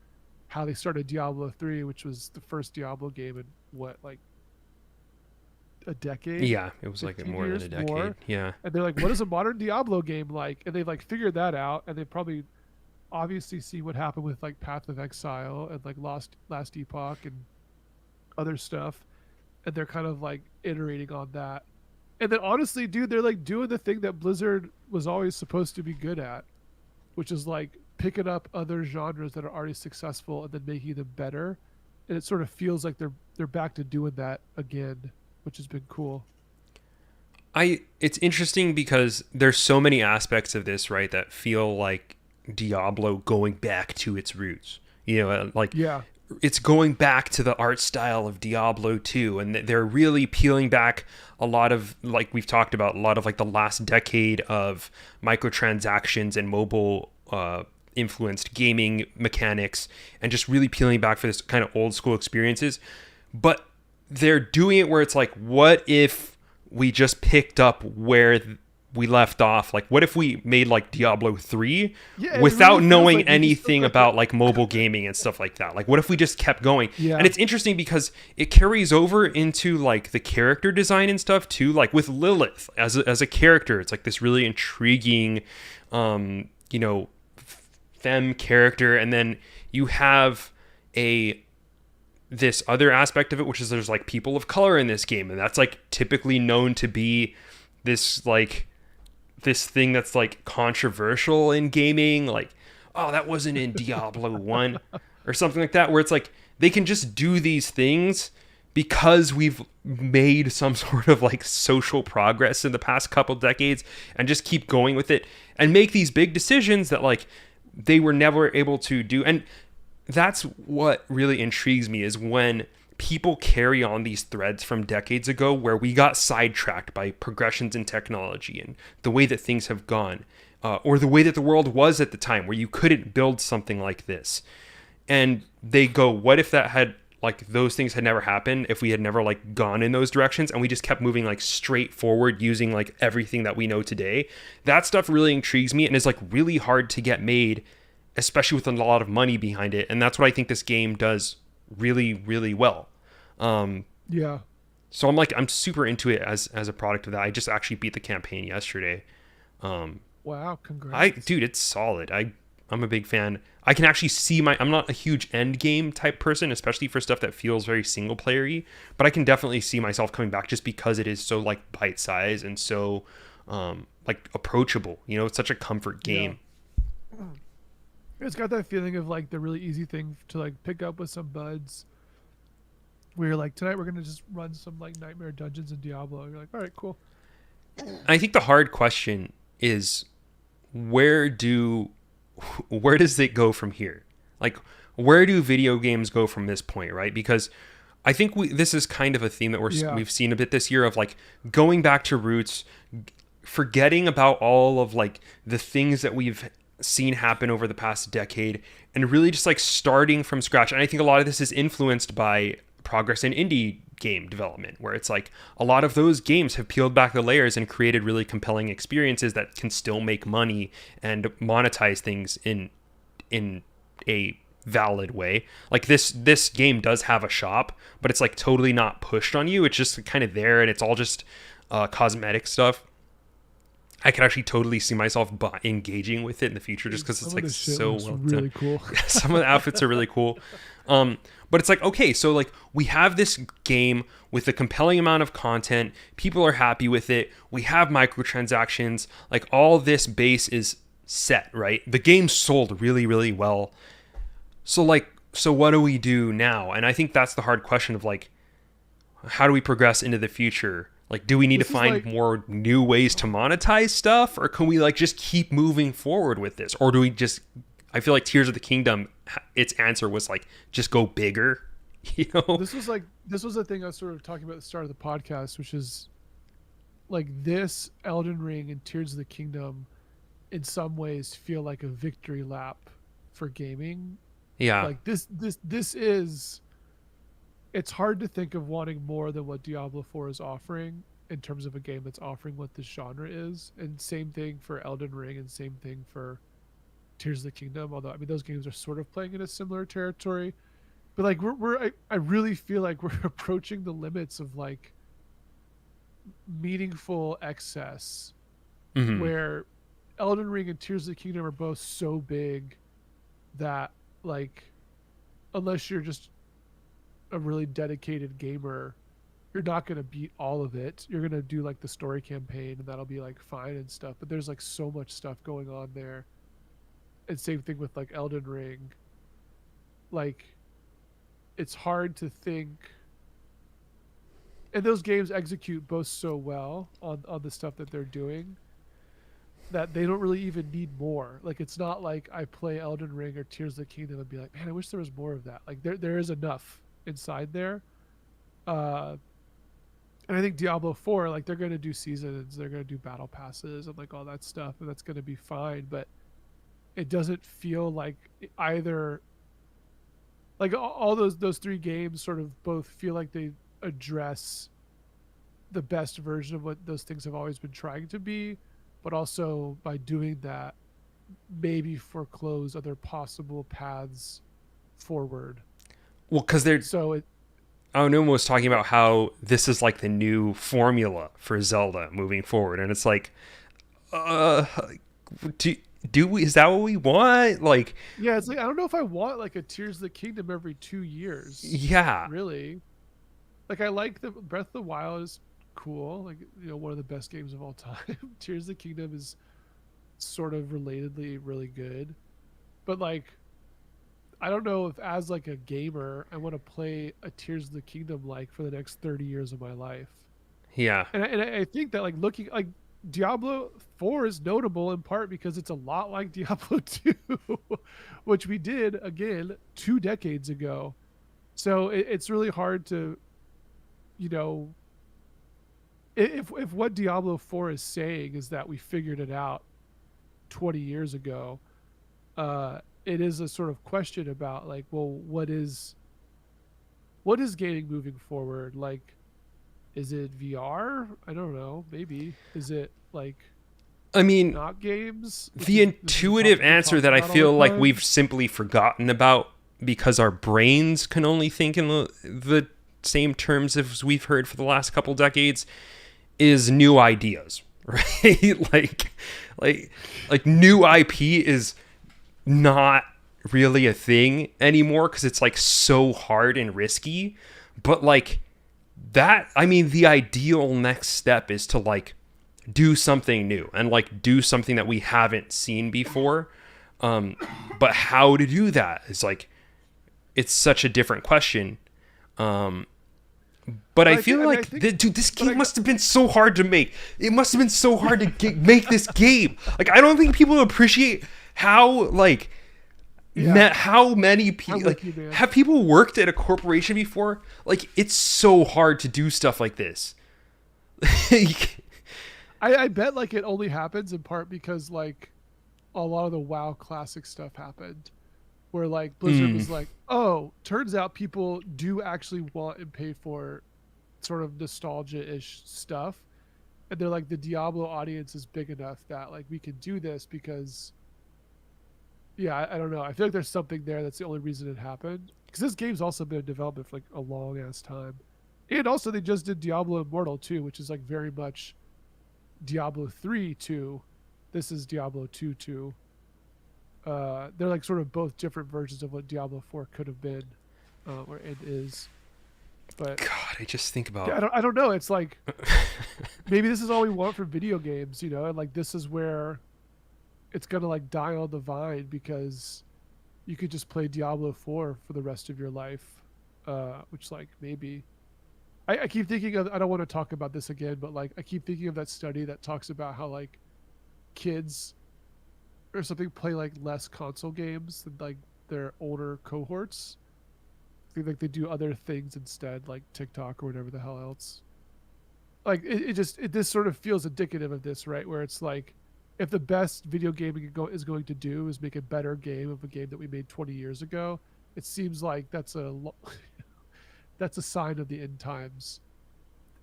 how they started Diablo 3, which was the first Diablo game in what like a decade, yeah, it was like 15 more than a years decade. more. Yeah. And they're like, what is a modern Diablo game like? And they've like figured that out, and they probably obviously see what happened with like Path of Exile and like Lost Last Epoch and other stuff, and they're kind of like iterating on that. And then honestly, dude, they're like doing the thing that Blizzard was always supposed to be good at, which is like picking up other genres that are already successful and then making them better. And it sort of feels like they're back to doing that again, which has been cool. It's interesting because there's so many aspects of this, right, that feel like Diablo going back to its roots. Like Yeah. it's going back to the art style of Diablo 2, and they're really peeling back a lot of, like we've talked about, a lot of like the last decade of microtransactions and mobile influenced gaming mechanics, and just really peeling back for this kind of old school experiences. But they're doing it where it's like, what if we just picked up where we left off? Like, what if we made like Diablo 3 Yeah, it without really feels knowing like we just took anything like about like mobile gaming and stuff like that? Like, what if we just kept going? Yeah. And it's interesting because it carries over into like the character design and stuff too. Like with Lilith as a character, it's like this really intriguing, you know, femme character. And then you have a this other aspect of it, which is there's like people of color in this game, and that's like typically known to be this like this thing that's like controversial in gaming, like, oh, that wasn't in Diablo 1 or something like that, where it's like they can just do these things because we've made some sort of like social progress in the past couple decades, and just keep going with it and make these big decisions that like they were never able to do. And that's what really intrigues me, is when people carry on these threads from decades ago where we got sidetracked by progressions in technology and the way that things have gone, or the way that the world was at the time where you couldn't build something like this. And they go, what if that had, like, those things had never happened, if we had never like gone in those directions and we just kept moving like straight forward using like everything that we know today? That stuff really intrigues me and is like really hard to get made, especially with a lot of money behind it. And that's what I think this game does really, really well. Yeah. So I'm super into it as a product of that. I just actually beat the campaign yesterday. Wow, congrats. Dude, it's solid. I'm a big fan. I can actually see I'm not a huge end game type person, especially for stuff that feels very single playery, but I can definitely see myself coming back just because it is so like bite size and so like approachable. It's such a comfort game. Yeah. It's got that feeling of like the really easy thing to like pick up with some buds. Where you're like, tonight we're gonna just run some like nightmare dungeons in Diablo. You're like, all right, cool. I think the hard question is where does it go from here? Like, where do video games go from this point, right? Because I think this is kind of a theme that we've seen a bit this year of like going back to roots, forgetting about all of like the things that we've seen happen over the past decade, and really just like starting from scratch. And I think a lot of this is influenced by progress in indie game development, where it's like a lot of those games have peeled back the layers and created really compelling experiences that can still make money and monetize things in a valid way. Like this game does have a shop, but it's like totally not pushed on you. It's just kind of there, and it's all just cosmetic stuff. I can actually totally see myself engaging with it in the future, just because it's like so well really done. Cool. Some of the outfits are really cool. But it's like, okay, so like we have this game with a compelling amount of content. People are happy with it. We have microtransactions. Like all this base is set, right? The game sold really, really well. So what do we do now? And I think that's the hard question of like, how do we progress into the future? Like, do we need to find more new ways to monetize stuff, or can we like just keep moving forward with this? Or do we just, I feel like Tears of the Kingdom, its answer was like, just go bigger, This was the thing I was sort of talking about at the start of the podcast, which is like this Elden Ring and Tears of the Kingdom in some ways feel like a victory lap for gaming. Yeah. Like this is, it's hard to think of wanting more than what Diablo 4 is offering in terms of a game that's offering what this genre is. And same thing for Elden Ring, and same thing for Tears of the Kingdom. Although I mean those games are sort of playing in a similar territory, but like I really feel like we're approaching the limits of like meaningful excess, where Elden Ring and Tears of the Kingdom are both so big that like unless you're just a really dedicated gamer, you're not going to beat all of it. You're going to do like the story campaign, and that'll be like fine and stuff, but there's like so much stuff going on there And same thing with like Elden Ring. Like it's hard to think, and those games execute both so well on the stuff that they're doing that they don't really even need more. Like it's not like I play Elden Ring or Tears of the Kingdom and be like, man, I wish there was more of that. Like there is enough inside there. Uh and I think Diablo 4, like they're gonna do seasons, they're gonna do battle passes and like all that stuff, and that's gonna be fine. But it doesn't feel like either, like all those three games sort of both feel like they address the best version of what those things have always been trying to be, but also by doing that, maybe foreclose other possible paths forward. Well, because they're So it, Aonuma was talking about how this is like the new formula for Zelda moving forward, and it's like, uh, do is that what we want? Like, yeah, it's like I don't know if I want like a Tears of the Kingdom every 2 years, yeah, really. Like I like the Breath of the Wild is cool, like one of the best games of all time. Tears of the Kingdom is sort of relatedly really good, but like I don't know if as like a gamer I want to play a Tears of the Kingdom like for the next 30 years of my life. yeah, And I think that like looking like Diablo 4 is notable in part because it's a lot like Diablo 2, which we did again 2 decades ago. So it's really hard to, you know, if what Diablo 4 is saying is that we figured it out 20 years ago, it is a sort of question about like, well, what is gaming moving forward? Like, is it VR? I don't know. Maybe is it like I mean, not games? Which the is this is the intuitive topic we answer talk that I about all the feel like time. we've simply forgotten about because our brains can only think in the same terms as we've heard for the last couple decades is new ideas, right? like like new IP is not really a thing anymore because it's like so hard and risky. But like that, I mean, the ideal next step is to like do something new and like do something that we haven't seen before. But how to do that is like, it's such a different question. But I feel I mean, I like, think, dude, this but I game must have been so hard to make. It must have been so hard to make this game. Like, I don't think people appreciate how like yeah, how many I'm people with like you, man. have people worked at a corporation before. Like, it's so hard to do stuff like this. I bet like it only happens in part because like a lot of the WoW classic stuff happened, where like Blizzard Mm, was like, oh, turns out people do actually want and pay for sort of nostalgia-ish stuff, and they're like the Diablo audience is big enough that like we can do this because yeah, I don't know. I feel like there's something there that's the only reason it happened. Because this game's also been in development for like a long ass time. And also they just did Diablo Immortal too, which is like very much Diablo 3 2. This is Diablo 2 2. They're like sort of both different versions of what Diablo 4 could have been, or it is. But God, I just think yeah, about. I don't know. It's like maybe this is all we want from video games, and like this is where it's gonna like die on the vine because you could just play Diablo 4 for the rest of your life, which like maybe I keep thinking of. I don't want to talk about this again, but like I keep thinking of that study that talks about how like kids or something play like less console games than like their older cohorts. I think like they do other things instead, like TikTok or whatever the hell else. Like this sort of feels indicative of this, right? Where it's like if the best video gaming is going to do is make a better game of a game that we made 20 years ago, it seems like that's a sign of the end times.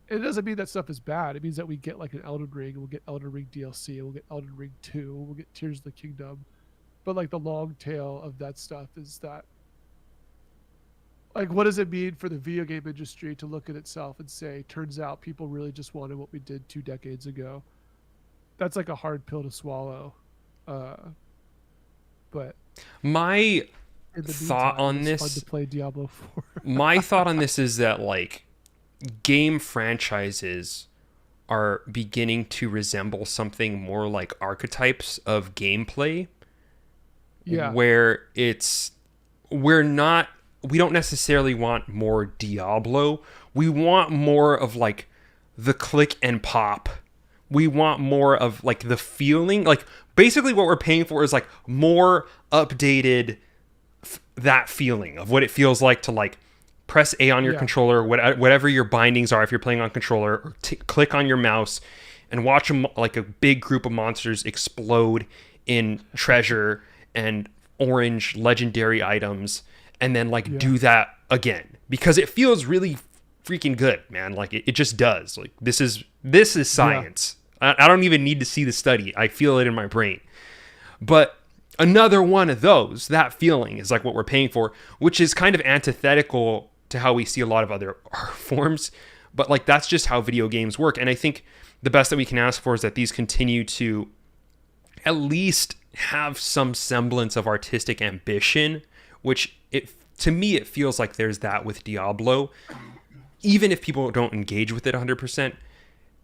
It doesn't mean that stuff is bad. It means that we get like an Elden Ring, we'll get Elden Ring DLC, we'll get Elden Ring 2, we'll get Tears of the Kingdom. But like the long tail of that stuff is that like what does it mean for the video game industry to look at itself and say, turns out people really just wanted what we did 2 decades ago? That's like a hard pill to swallow. Uh, but My in the thought meantime, it on was fun to this, play Diablo 4. my thought on this is that like game franchises are beginning to resemble something more like archetypes of gameplay Yeah. where we don't necessarily want more Diablo. We want more of like the click and pop. We want more of like the feeling. Like basically what we're paying for is like more updated that feeling of what it feels like to like press A on your Yeah. controller, whatever your bindings are if you're playing on controller, or click on your mouse and watch them, like a big group of monsters explode in treasure and orange legendary items, and then like Yeah. do that again because it feels really freaking good, man. Like it just does. Like this is Yeah. science. I don't even need to see the study. I feel it in my brain. But another one of those, that feeling is like what we're paying for, which is kind of antithetical to how we see a lot of other art forms. But like that's just how video games work. And I think the best that we can ask for is that these continue to at least have some semblance of artistic ambition, which it to me it feels like there's that with Diablo, even if people don't engage with it 100%.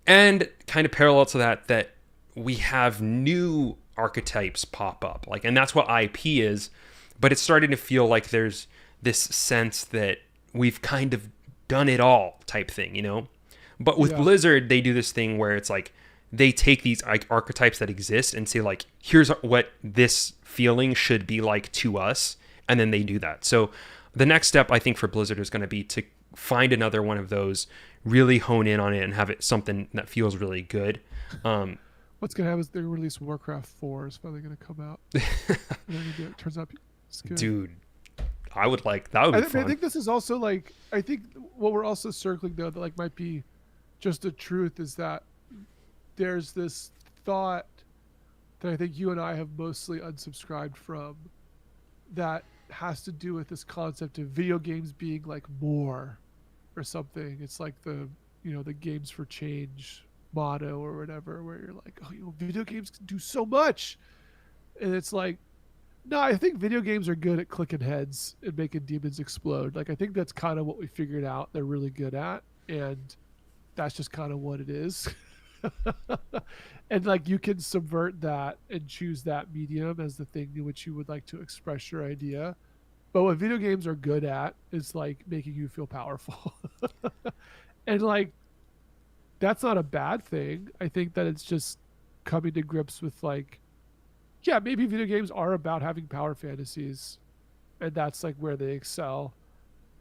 And kind of parallel to that we have new archetypes pop up, like, and that's what IP is, but it's starting to feel like there's this sense that we've kind of done it all type thing, you know. But with Yeah. Blizzard, they do this thing where it's like they take these archetypes that exist and say like, here's what this feeling should be like to us, and then they do that. So the next step I think for Blizzard is going to be to find another one of those, really hone in on it, and have it something that feels really good. What's gonna happen is they release Warcraft 4 is finally gonna come out. And they're gonna do it. Turns out it's good. Dude, I would like that. Would be I fun. think this is also like I think what we're also circling though that like might be just the truth is that there's this thought that I think you and I have mostly unsubscribed from that has to do with this concept of video games being like more or something. It's like the games for change motto or whatever, where you're like, oh, video games can do so much. And it's like, no, I think video games are good at clicking heads and making demons explode. Like, I think that's kind of what we figured out they're really good at. And that's just kind of what it is. And like, you can subvert that and choose that medium as the thing in which you would like to express your idea. But what video games are good at is like making you feel powerful. And like, that's not a bad thing. I think that it's just coming to grips with like, yeah, maybe video games are about having power fantasies, and that's like where they excel,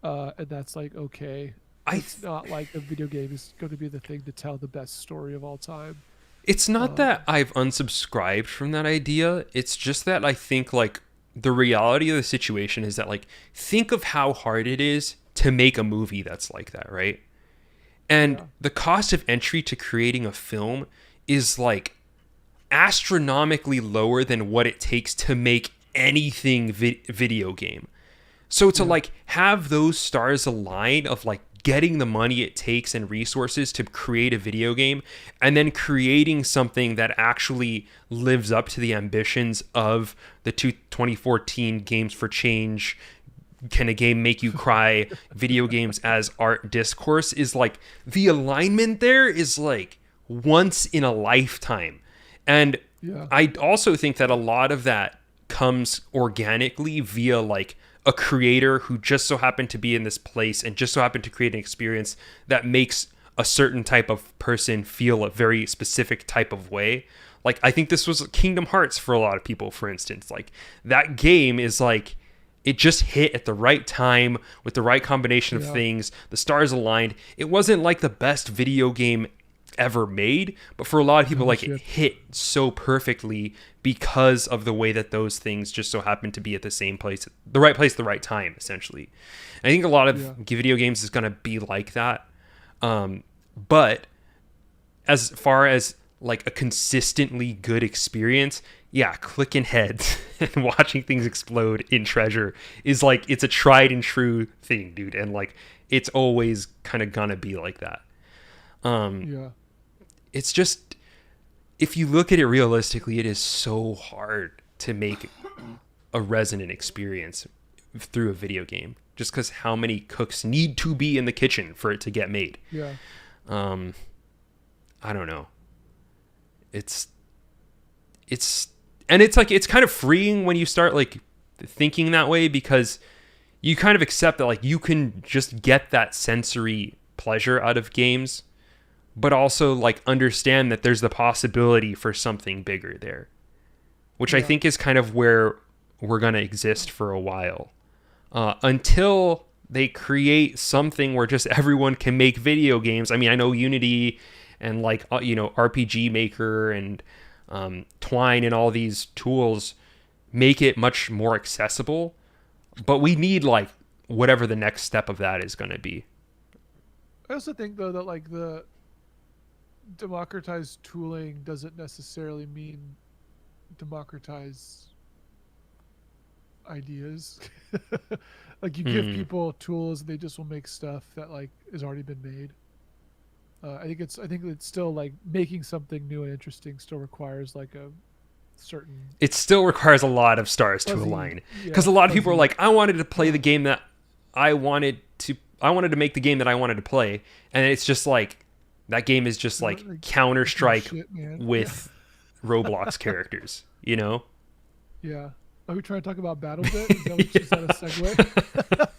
and that's like okay. I It's not like a video game is going to be the thing to tell the best story of all time. It's not Um, that I've unsubscribed from that idea. It's just that I think like the reality of the situation is that like think of how hard it is to make a movie that's like that, right? And yeah, the cost of entry to creating a film is like astronomically lower than what it takes to make anything video game. So to yeah, like have those stars align of like getting the money it takes and resources to create a video game, and then creating something that actually lives up to the ambitions of the 2014 Games for Change, can a game make you cry, video games as art discourse, is like the alignment there is like once in a lifetime. And yeah, I also think that a lot of that comes organically via like a creator who just so happened to be in this place and just so happened to create an experience that makes a certain type of person feel a very specific type of way. Like I think this was Kingdom Hearts for a lot of people, for instance. Like that game is like it just hit at the right time with the right combination of yeah. things. The stars aligned. It wasn't like the best video game ever made, but for a lot of people, No like it shit. hit so perfectly because of the way that those things just so happen to be at the same place, the right place, the right time, essentially. And I think a lot of Yeah, video games is going to be like that. But as far as like a consistently good experience, yeah, clicking heads and watching things explode in treasure is like it's a tried and true thing, dude, and like it's always kind of gonna be like that. yeah, It's just if you look at it realistically, it is so hard to make a resonant experience through a video game just because how many cooks need to be in the kitchen for it to get made. yeah. I don't know. It's And it's like it's kind of freeing when you start like thinking that way, because you kind of accept that like you can just get that sensory pleasure out of games, but also like understand that there's the possibility for something bigger there, which I Yeah. think is kind of where we're going to exist for a while, until they create something where just everyone can make video games. I mean, I know Unity and like RPG Maker and Twine and all these tools make it much more accessible, but we need like whatever the next step of that is going to be. I also think though that like the democratized tooling doesn't necessarily mean democratize ideas. Like you give Mm. people tools and they just will make stuff that like has already been made. I think it's still like making something new and interesting still requires like a certain It still requires a lot of stars to fuzzy, align, because yeah, a lot of people are fuzzy. like, I wanted to play the game that I wanted to. I wanted to make the game that I wanted to play, and it's just like that game is just like Like, Counter it's no Strike shit, man. Yeah, with Roblox characters. You know, yeah. Are we trying to talk about BattleBit? Is that a segue?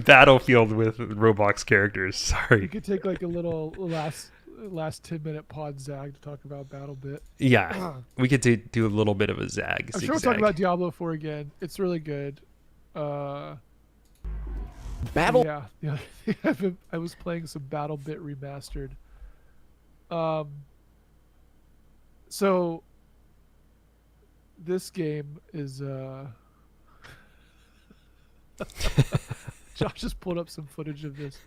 Battlefield with Roblox characters. We Sorry. could take like a little last 10-minute pod zag to talk about BattleBit. Yeah, I'm we could do a little bit of a sure we'll talk about zigzag. Diablo 4 again. It's really good. Uh, Battle. yeah, the other thing I was playing some BattleBit remastered. Um, so this game is Josh just pulled up some footage of this.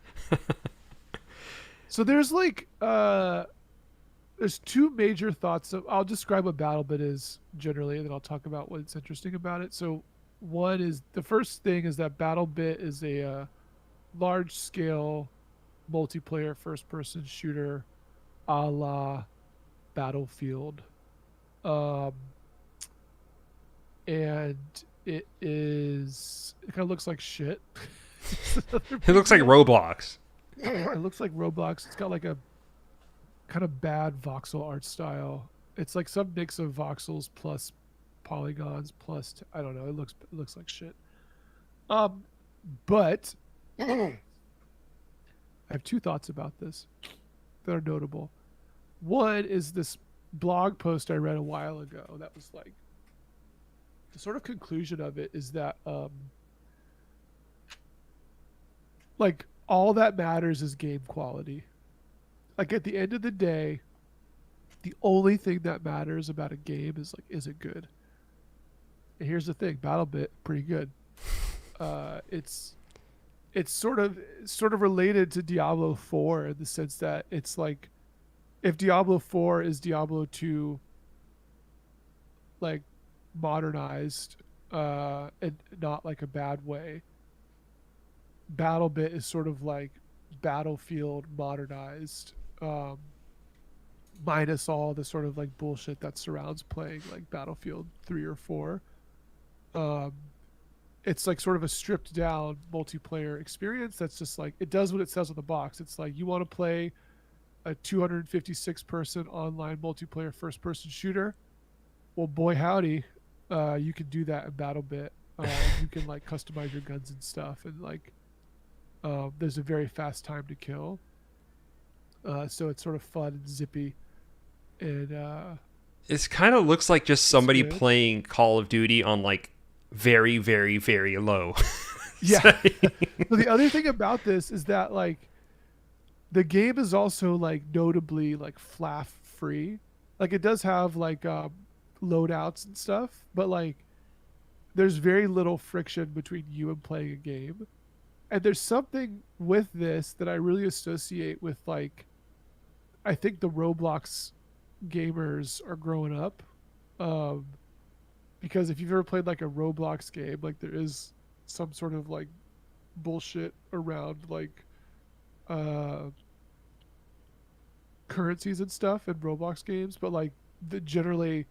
So there's like there's two major thoughts. I'll describe what BattleBit is generally, and then I'll talk about what's interesting about it. So one is the first thing is that BattleBit is a large scale multiplayer first person shooter a la Battlefield. Um, and it kind of looks like shit. It looks like Roblox. It looks like Roblox. It's got like a kind of bad voxel art style. It's like some mix of voxels plus polygons plus I don't know. It looks like shit. Um, but I have two thoughts about this that are notable. One is this blog post I read a while ago that was like the sort of conclusion of it is that like all that matters is game quality. Like at the end of the day, the only thing that matters about a game is like is it good? And here's the thing, BattleBit pretty good. It's sort of related to Diablo 4 in the sense that it's like if Diablo 4 is Diablo 2 like modernized and not like a bad way, BattleBit is sort of like Battlefield modernized, minus all the sort of like bullshit that surrounds playing like Battlefield 3 or 4. Um, it's like sort of a stripped down multiplayer experience that's just like it does what it says on the box. It's like you want to play a 256 person online multiplayer first person shooter. Well, boy howdy, you can do that in BattleBit. You can like customize your guns and stuff, and like there's a very fast time to kill. So it's sort of fun and zippy, and It kind of looks like just it's somebody good. playing Call of Duty on like very, very, very low. Yeah. So- But the other thing about this is that like the game is also like notably like flaff free. Like it does have like loadouts and stuff, but like there's very little friction between you and playing a game. And there's something with this that I really associate with like I think the Roblox gamers are growing up. Um, because if you've ever played like a Roblox game, like there is some sort of like bullshit around like uh currencies and stuff in Roblox games, but like generally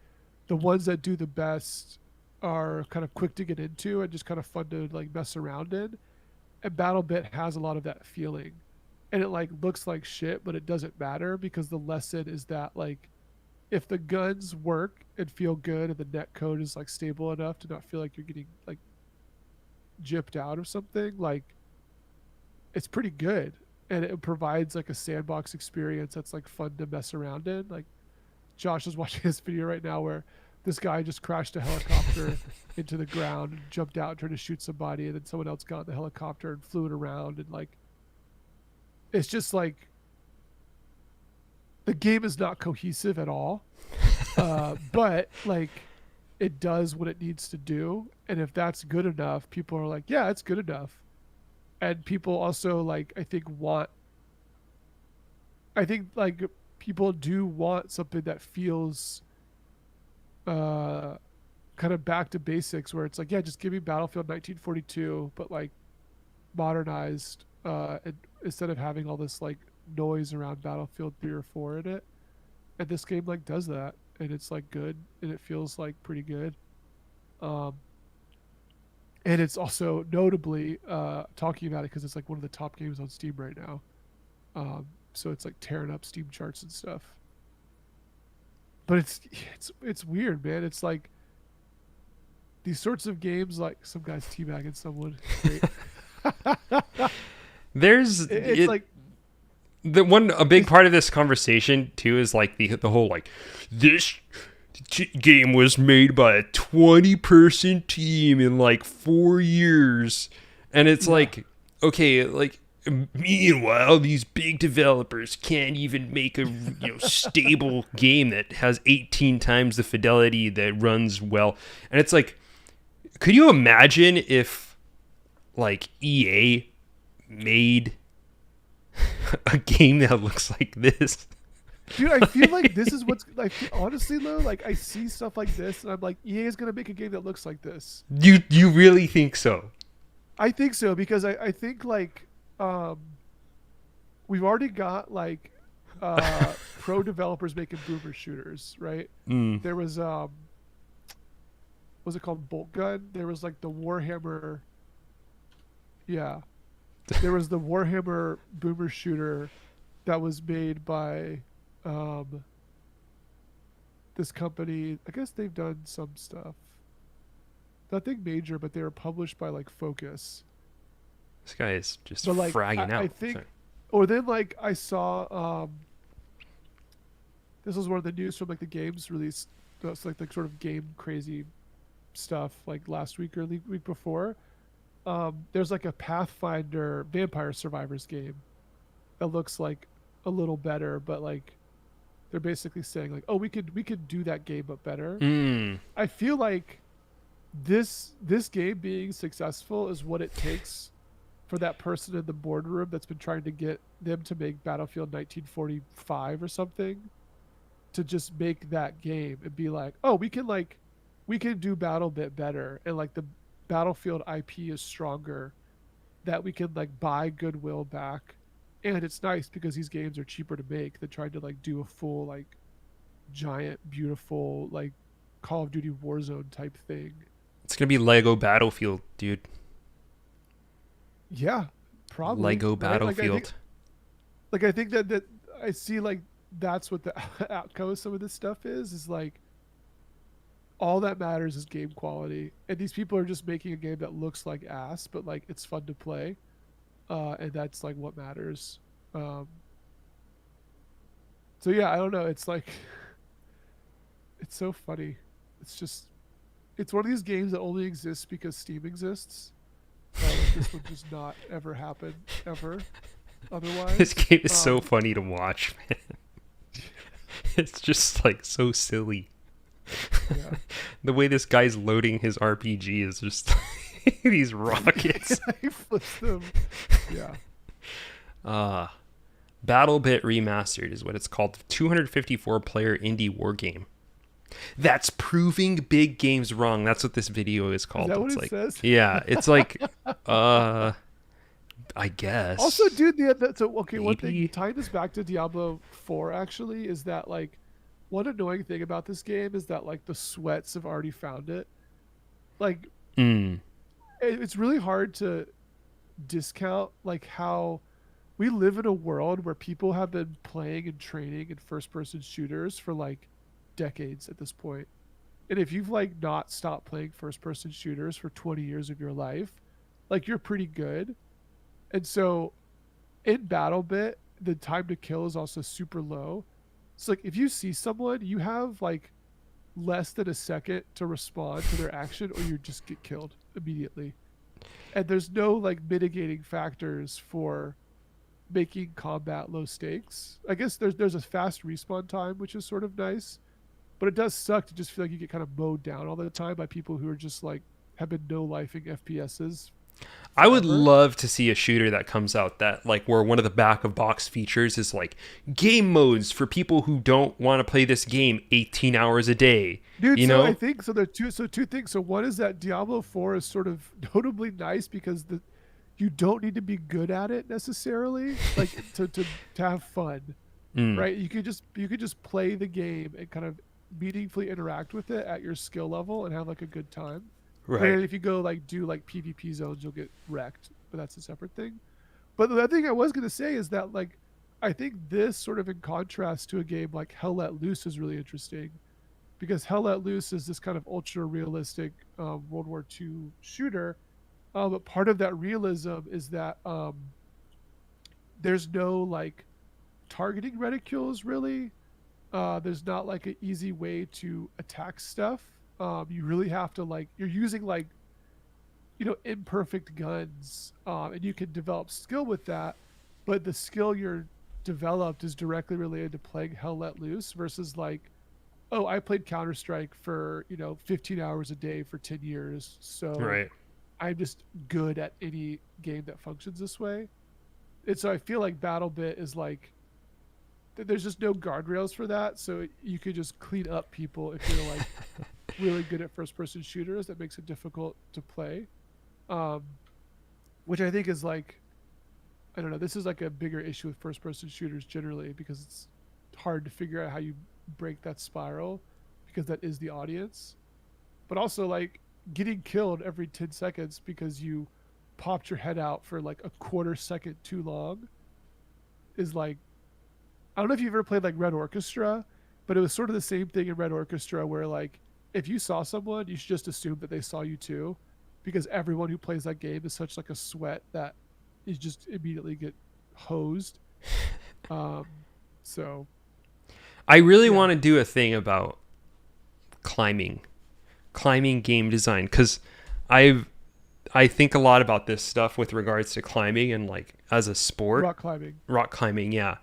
the ones that do the best are kind of quick to get into and just kind of fun to like mess around in. And BattleBit has a lot of that feeling. And it like looks like shit, but it doesn't matter because the lesson is that like if the guns work and feel good and the net code is like stable enough to not feel like you're getting like gypped out of something, like it's pretty good. And it provides like a sandbox experience that's like fun to mess around in. Like Josh is watching this video right now where this guy just crashed a helicopter into the ground and jumped out and tried to shoot somebody, and then someone else got in the helicopter and flew it around, and like it's just like the game is not cohesive at all. But like it does what it needs to do, and if that's good enough, people are like, yeah, it's good enough. And people also like I think like people do want something that feels kind of back to basics, where it's like, yeah, just give me Battlefield 1942 but like modernized, and instead of having all this like noise around Battlefield 3 or 4 in it. And this game like does that, and it's like good, and it feels like pretty good. um and it's also notably talking about it because it's like one of the top games on Steam right now. So it's like tearing up Steam charts and stuff. But it's weird, man. It's like these sorts of games, like some guy's teabagging someone. Great. There's It's it, like a big part of this conversation too is like the whole like this game was made by a 20-person team in like 4 years, and it's like, okay, like meanwhile these big developers can't even make a stable game that has 18 times the fidelity that runs well. And it's like, could you imagine if like EA made a game that looks like this? Dude, I feel like this is what's like, honestly though, like I see stuff like this and I'm like, EA is gonna make a game that looks like this. You really think so? I think so, because I think like we've already got like pro developers making boomer shooters, right? There was it called Bolt Gun? There was like the Warhammer, yeah. There was the Warhammer boomer shooter that was made by this company. I guess they've done some stuff. Nothing major, but they were published by like Focus. This guy is just But like fragging out. I think, Sorry. or then like I saw this was one of the news from like the games release. That's like the sort of game crazy stuff like last week or the week before. There's like a Pathfinder Vampire Survivors game that looks like a little better, but like they're basically saying like, oh, we could do that game but better. I feel like this game being successful is what it takes for that person in the boardroom that's been trying to get them to make Battlefield 1945 or something, to just make that game and be like, oh, we can do BattleBit better, and like the Battlefield IP is stronger, that we can like buy goodwill back. And it's nice because these games are cheaper to make than trying to like do a full like giant beautiful like Call of Duty Warzone type thing. It's gonna be Lego Battlefield, dude. Yeah, probably Lego right? Battlefield. I think that I see like that's what the outcome of some of this stuff is like all that matters is game quality, and these people are just making a game that looks like ass, but like it's fun to play, and that's like what matters. So yeah, I don't know. It's like it's so funny. It's one of these games that only exists because Steam exists. This would just not ever happen ever otherwise. This game is so funny to watch, man. It's just like so silly. Yeah. The way this guy's loading his RPG is just these rockets. He flips them. Yeah. BattleBit Remastered is what it's called. 254 player indie war game that's proving big games wrong. That's what this video is called. Is that It's what like, says? yeah, it's like I guess. Also, dude, so okay, one Maybe. thing tying this back to Diablo 4 actually is that like one annoying thing about this game is that like the sweats have already found it. Like it's really hard to discount like how we live in a world where people have been playing and training in first person shooters for like decades at this point. And if you've like not stopped playing first person shooters for 20 years of your life, like you're pretty good. And so in battle bit, the time to kill is also super low. So like if you see someone, you have like less than a second to respond to their action or you just get killed immediately. And there's no like mitigating factors for making combat low stakes. I guess there's a fast respawn time, which is sort of nice, but it does suck to just feel like you get kind of mowed down all the time by people who are just like have been no lifing FPSs. I would Forever. love to see a shooter that comes out that like where one of the back of box features is like game modes for people who don't want to play this game 18 hours a day. Dude, You so I know? think so. There are two things. So one is that Diablo 4 is sort of notably nice because you don't need to be good at it necessarily, like to have fun, Mm, right? You could just play the game and kind of meaningfully interact with it at your skill level and have like a good time. right. Granted, if you go like do like PvP zones, you'll get wrecked, but that's a separate thing. But the other thing I was gonna say is that like I think this sort of in contrast to a game like Hell Let Loose is really interesting because Hell Let Loose is this kind of ultra realistic World War II shooter. But part of that realism is that there's no like targeting reticules really. There's not like an easy way to attack stuff. You really have to like you're using like imperfect guns, and you can develop skill with that. But the skill you're developed is directly related to playing Hell Let Loose versus like, oh, I played Counter Strike for 15 hours a day for 10 years, so Right. I'm just good at any game that functions this way. And so I feel like BattleBit is like there's just no guardrails for that, so you could just clean up people if you're like really good at first person shooters. That makes it difficult to play, um, which I think is like I don't know. This is like a bigger issue with first person shooters generally because it's hard to figure out how you break that spiral because that is the audience. But also like getting killed every 10 seconds because you popped your head out for like a quarter second too long is like I don't know if you've ever played like Red Orchestra, but it was sort of the same thing in Red Orchestra where like if you saw someone, you should just assume that they saw you too, because everyone who plays that game is such like a sweat that you just immediately get hosed. Um, so I really yeah, want to do a thing about climbing, climbing game design, because I think a lot about this stuff with regards to climbing and like as a sport, rock climbing. rock climbing, yeah.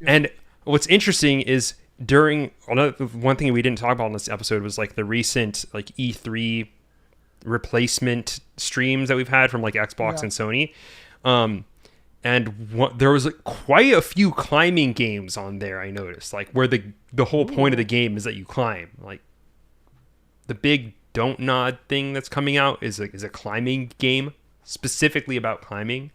Yeah. And what's interesting is during one thing we didn't talk about in this episode was like the recent like E3 replacement streams that we've had from like Xbox Yeah. and Sony. And there was like quite a few climbing games on there. I noticed like where the whole point of the Ooh. game is that you climb. Like the big Don't Nod thing that's coming out is a climbing game specifically about climbing.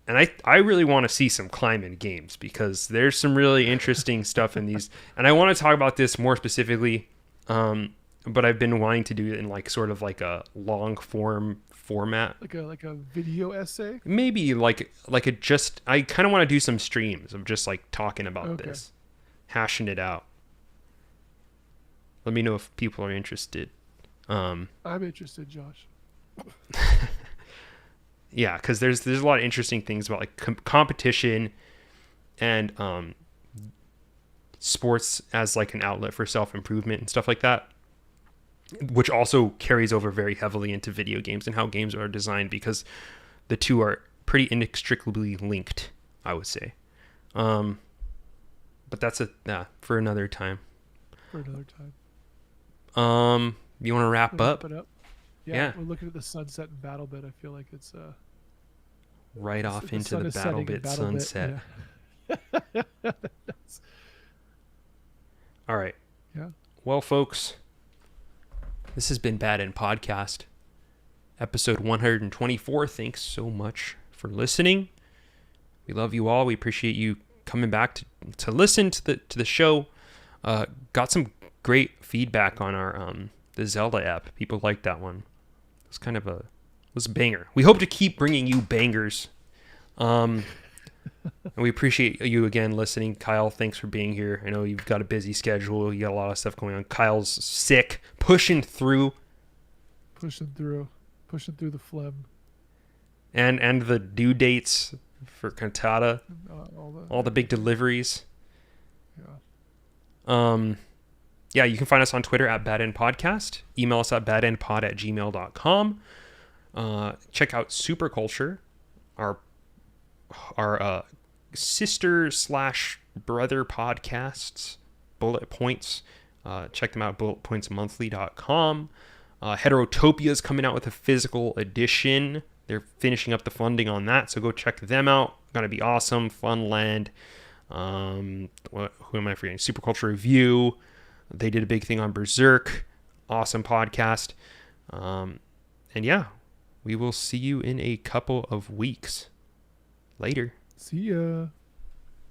And I really want to see some climbing games because there's some really interesting stuff in these. And I want to talk about this more specifically, but I've been wanting to do it in like sort of like a long form format. Like a video essay. Maybe like a just I kind of want to do some streams of just like talking about Okay. this, hashing it out. Let me know if people are interested. I'm interested, Josh. Yeah, because there's a lot of interesting things about like competition and sports as like an outlet for self-improvement and stuff like that, which also carries over very heavily into video games and how games are designed because the two are pretty inextricably linked, I would say. But that's for another time. For another time. You want to wrap up? It up. Yeah, Yeah. we're looking at the sunset and BattleBit. I feel like it's Right off the into sun the is setting in BattleBit BattleBit, sunset. Yeah. All right. Yeah. Well, folks, this has been Bad End Podcast, episode 124. Thanks so much for listening. We love you all. We appreciate you coming back to listen to the show. Got some great feedback on our the Zelda app. People liked that one. It's kind of was a banger. We hope to keep bringing you bangers. And we appreciate you again listening. Kyle, thanks for being here. I know you've got a busy schedule. You got a lot of stuff going on. Kyle's sick, pushing through. Pushing through the phlegm. And the due dates for Cantata. All the big deliveries. Yeah. Yeah, you can find us on Twitter at BadEndPodcast. Email us at badendpod@gmail.com. Check out Superculture, our sister / brother podcasts, Bullet Points. Check them out, bulletpointsmonthly.com. Heterotopia is coming out with a physical edition. They're finishing up the funding on that, so go check them out. Gonna be awesome, fun land. Who am I forgetting? Superculture Review. They did a big thing on Berserk. Awesome podcast. And yeah, we will see you in a couple of weeks. Later. See ya.